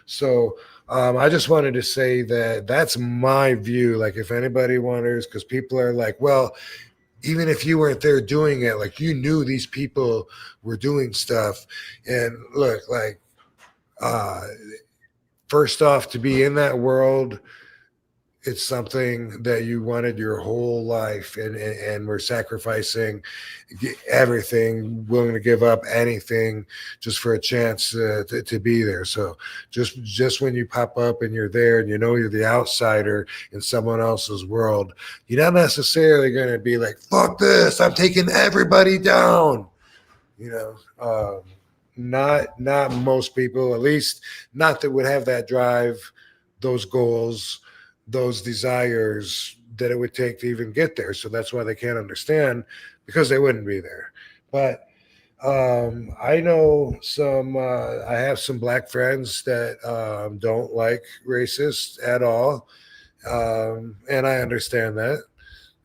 So I just wanted to say that that's my view. Like, if anybody wonders, because people are like, well, even if you weren't there doing it, like, you knew these people were doing stuff. And look, like, first off, to be in that world, it's something that you wanted your whole life, and we're sacrificing everything, willing to give up anything just for a chance to be there. So just when you pop up and you're there and you're the outsider in someone else's world, you're not necessarily going to be like, fuck this, I'm taking everybody down. Not most people, at least not that would have that drive, those goals, those desires that it would take to even get there. So that's why they can't understand, because they wouldn't be there. But I know I have some black friends that don't like racists at all. And I understand that.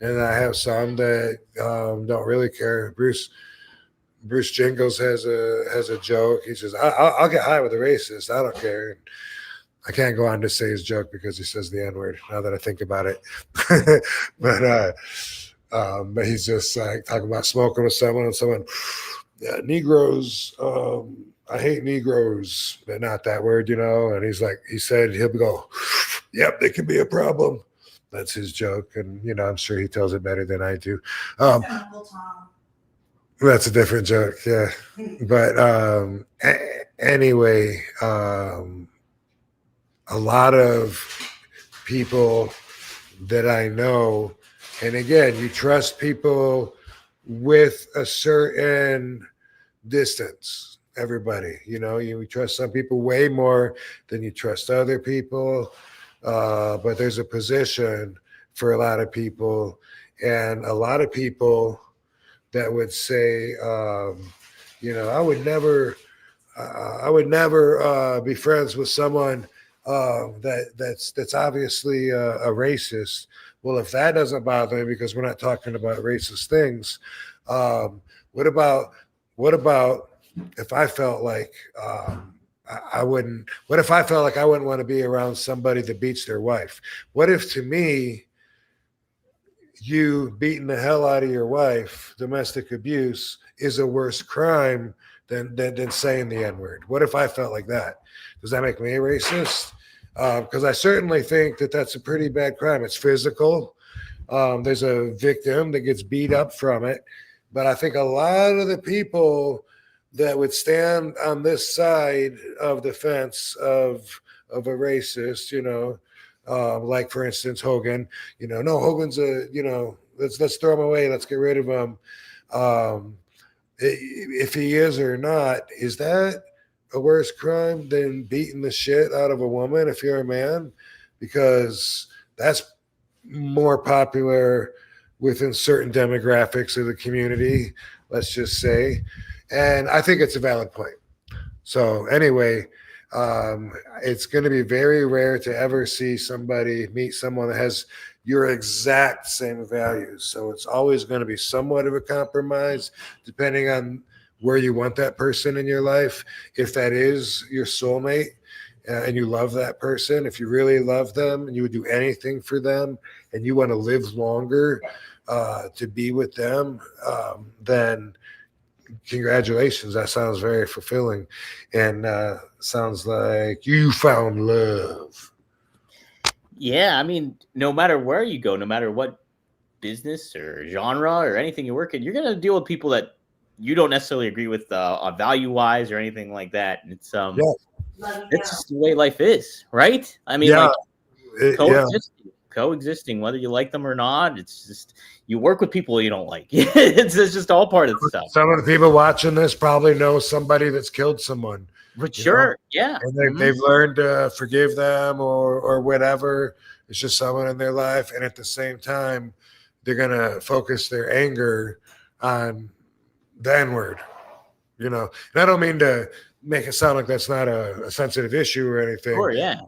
And I have some that don't really care. Bruce Jingles has a joke. He says, I'll get high with a racist. I don't care. And I can't go on to say his joke because he says the N-word, now that I think about it. But he's just like talking about smoking with someone, and someone, yeah, Negroes, I hate Negroes, but not that word, And he's like, he said, he'll go, yep, they can be a problem. That's his joke. And, I'm sure he tells it better than I do. That's a different joke, yeah. But anyway, a lot of people that I know, and again, you trust people with a certain distance. Everybody, you trust some people way more than you trust other people. But there's a position for a lot of people, and a lot of people that would say, I would never be friends with someone that's obviously a racist. Well, if that doesn't bother me, because we're not talking about racist things, what about if I felt like I wouldn't? What if I felt like I wouldn't want to be around somebody that beats their wife? What if, to me, you beating the hell out of your wife, domestic abuse, is a worse crime than saying the N-word? What if I felt like that? Does that make me a racist? Because I certainly think that that's a pretty bad crime. It's physical. There's a victim that gets beat up from it. But I think a lot of the people that would stand on this side of the fence of a racist, like, for instance, Hogan, no, Hogan's let's throw him away. Let's get rid of him. If he is or not, is that a worse crime than beating the shit out of a woman if you're a man? Because that's more popular within certain demographics of the community, let's just say. And I think it's a valid point. So anyway, it's going to be very rare to ever meet someone that has your exact same values. So it's always going to be somewhat of a compromise depending on where you want that person in your life. If that is your soulmate and you love that person, if you really love them and you would do anything for them and you want to live longer to be with them, then congratulations. That sounds very fulfilling and sounds like you found love. Yeah, I mean, no matter where you go, no matter what business or genre or anything you work in, you're going to deal with people that you don't necessarily agree with on value-wise or anything like that. And it's it's just the way life is, right? I mean, coexisting, whether you like them or not. It's just you work with people you don't like. it's just all part of the stuff. Some of the people watching this probably know somebody that's killed someone. But sure, yeah. And they've learned to forgive them or whatever. It's just someone in their life. And at the same time, they're going to focus their anger on the N-word. And I don't mean to make it sound like that's not a sensitive issue or anything. Sure, yeah.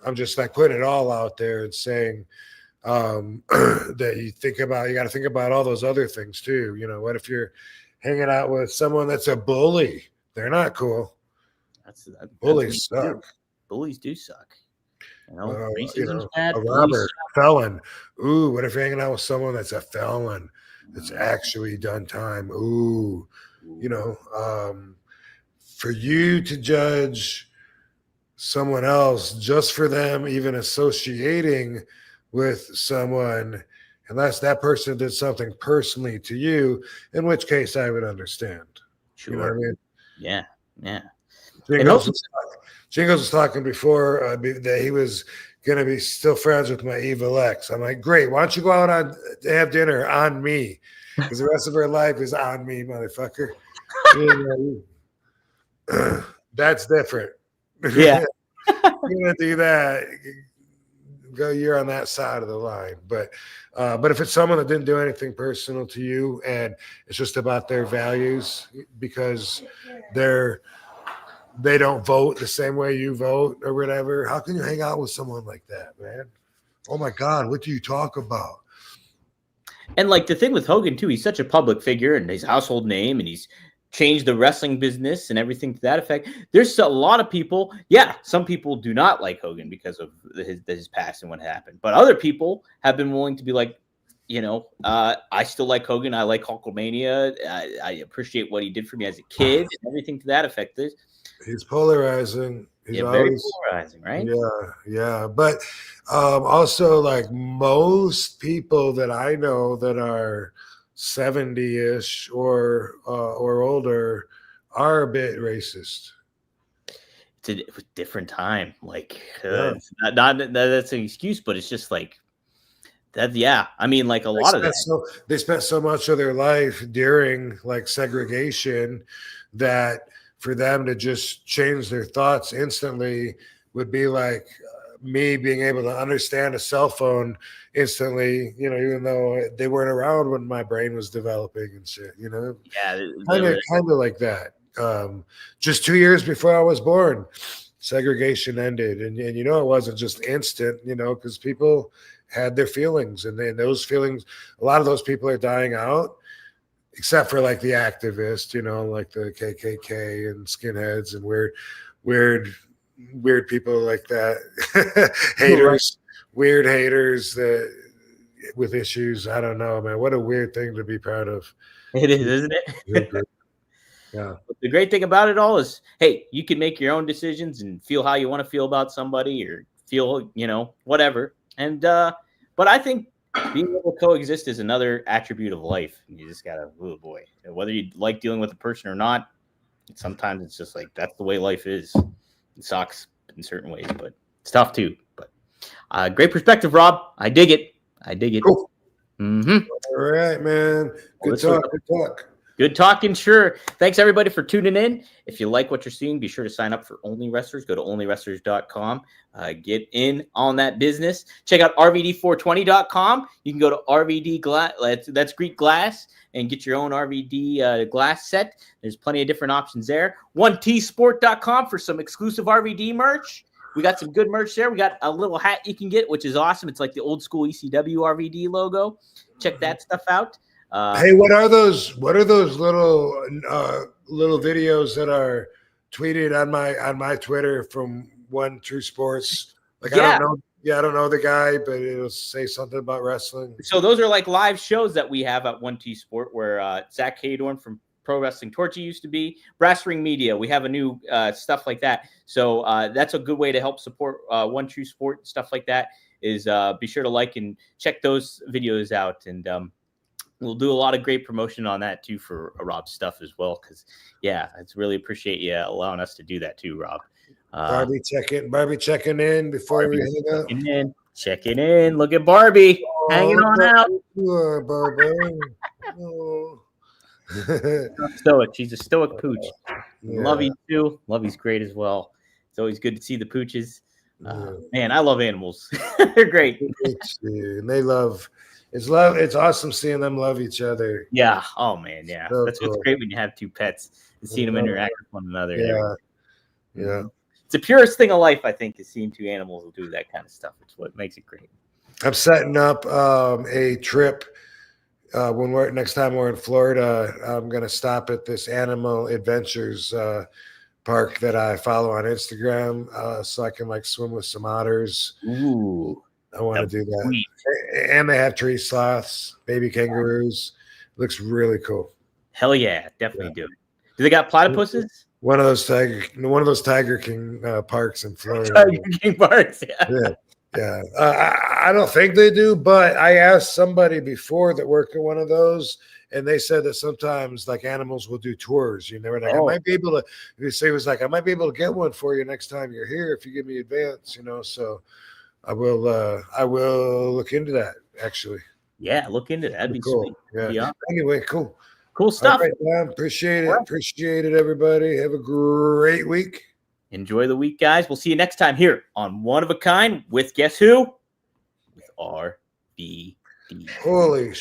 I'm just like putting it all out there and saying that you got to think about all those other things too. What if you're hanging out with someone that's a bully? They're not cool. Bullies suck. Bullies do suck. Racism's bad. A robber, felon. Ooh, what if you're hanging out with someone that's a felon that's actually done time? Ooh, for you to judge someone else just for them even associating with someone, unless that person did something personally to you, in which case I would understand. Sure. You know what I mean? Yeah. Jingles was talking before that he was going to be still friends with my evil ex. I'm like, great. Why don't you go out to have dinner on me? Because the rest of her life is on me, motherfucker. That's different. Yeah. You're going to do that. You're on that side of the line. But if it's someone that didn't do anything personal to you and it's just about their values because they don't vote the same way you vote or whatever, how can you hang out with someone like that, man? Oh my God, what do you talk about? And like the thing with Hogan too, he's such a public figure and his household name, and he's changed the wrestling business and everything to that effect. There's a lot of people. Yeah, some people do not like Hogan because of his past and what happened, but other people have been willing to be like, I still like Hogan. I like Hulkamania. I appreciate what he did for me as a kid and everything to that effect. He's polarizing. He's very polarizing, right? Yeah. But also, like most people that I know that are 70-ish or older are a bit racist. It's a different time. Like, it's not that's an excuse, but it's just like that. Yeah, I mean, like lot of that. They spent so much of their life during like segregation that for them to just change their thoughts instantly would be like me being able to understand a cell phone instantly, even though they weren't around when my brain was developing and shit, Yeah. Kind of like that. Just 2 years before I was born, segregation ended. And it wasn't just instant, because people had their feelings and those feelings, a lot of those people are dying out. Except for like the activists, like the KKK and skinheads and weird people like that, haters, weird haters that with issues. I don't know, man. What a weird thing to be proud of. It is, isn't it? Yeah. But the great thing about it all is, hey, you can make your own decisions and feel how you want to feel about somebody or feel, whatever. And but I think being able to coexist is another attribute of life. You just gotta, oh boy, whether you like dealing with a person or not, sometimes it's just like that's the way life is. It sucks in certain ways, but it's tough too. But great perspective, Rob. I dig it. Cool. Mm-hmm. All right, man. Good talk. Good talk. Good talking, sure. Thanks, everybody, for tuning in. If you like what you're seeing, be sure to sign up for Only Wrestlers. Go to onlywrestlers.com. Get in on that business. Check out RVD420.com. You can go to RVD Glass. That's Greek Glass, and get your own RVD glass set. There's plenty of different options there. 1tsport.com for some exclusive RVD merch. We got some good merch there. We got a little hat you can get, which is awesome. It's like the old school ECW RVD logo. Check that stuff out. Hey, what are those little videos that are tweeted on my Twitter from One True Sports? Like, I don't know the guy, but it'll say something about wrestling. So those are like live shows that we have at 1T Sport, where Zach Haydorn from Pro Wrestling Torchy used to be, Brass Ring Media. We have a new stuff like that. So that's a good way to help support One True Sport and stuff like that. Is be sure to like and check those videos out, and we'll do a lot of great promotion on that too for Rob's stuff as well. Because I really appreciate you allowing us to do that too, Rob. Barbie checking in before we hang up. Checking in. Look at Barbie hanging on out. Barbie. Stoic. She's a stoic pooch. Yeah. Lovey too. Lovey's great as well. It's always good to see the pooches. Man, I love animals. They're great. And they love. It's awesome seeing them love each other. Yeah. Oh man. Yeah. So That's cool. what's great when you have two pets and seeing them interact with one another. Yeah. It's the purest thing of life, I think, is seeing two animals do that kind of stuff. It's what makes it great. I'm setting up a trip when next time we're in Florida. I'm gonna stop at this Animal Adventures park that I follow on Instagram, so I can like swim with some otters. Ooh. I want to do that. Sweet. And they have tree sloths, baby kangaroos. Looks really cool. Hell yeah, definitely do it. Do they got platypuses? One of those Tiger King parks in Florida. Tiger King parks, yeah. I don't think they do, but I asked somebody before that worked at one of those, and they said that sometimes like animals will do tours. You know, like I might be able to. They say it was like I might be able to get one for you next time you're here if you give me advance. You know, so. I will look into that actually. Yeah, look into that. That'd be cool. Sweet. Yeah. Anyway, cool stuff. All right, man. Appreciate it. Appreciate it, everybody. Have a great week. Enjoy the week, guys. We'll see you next time here on One of a Kind with guess who? With RVD. Holy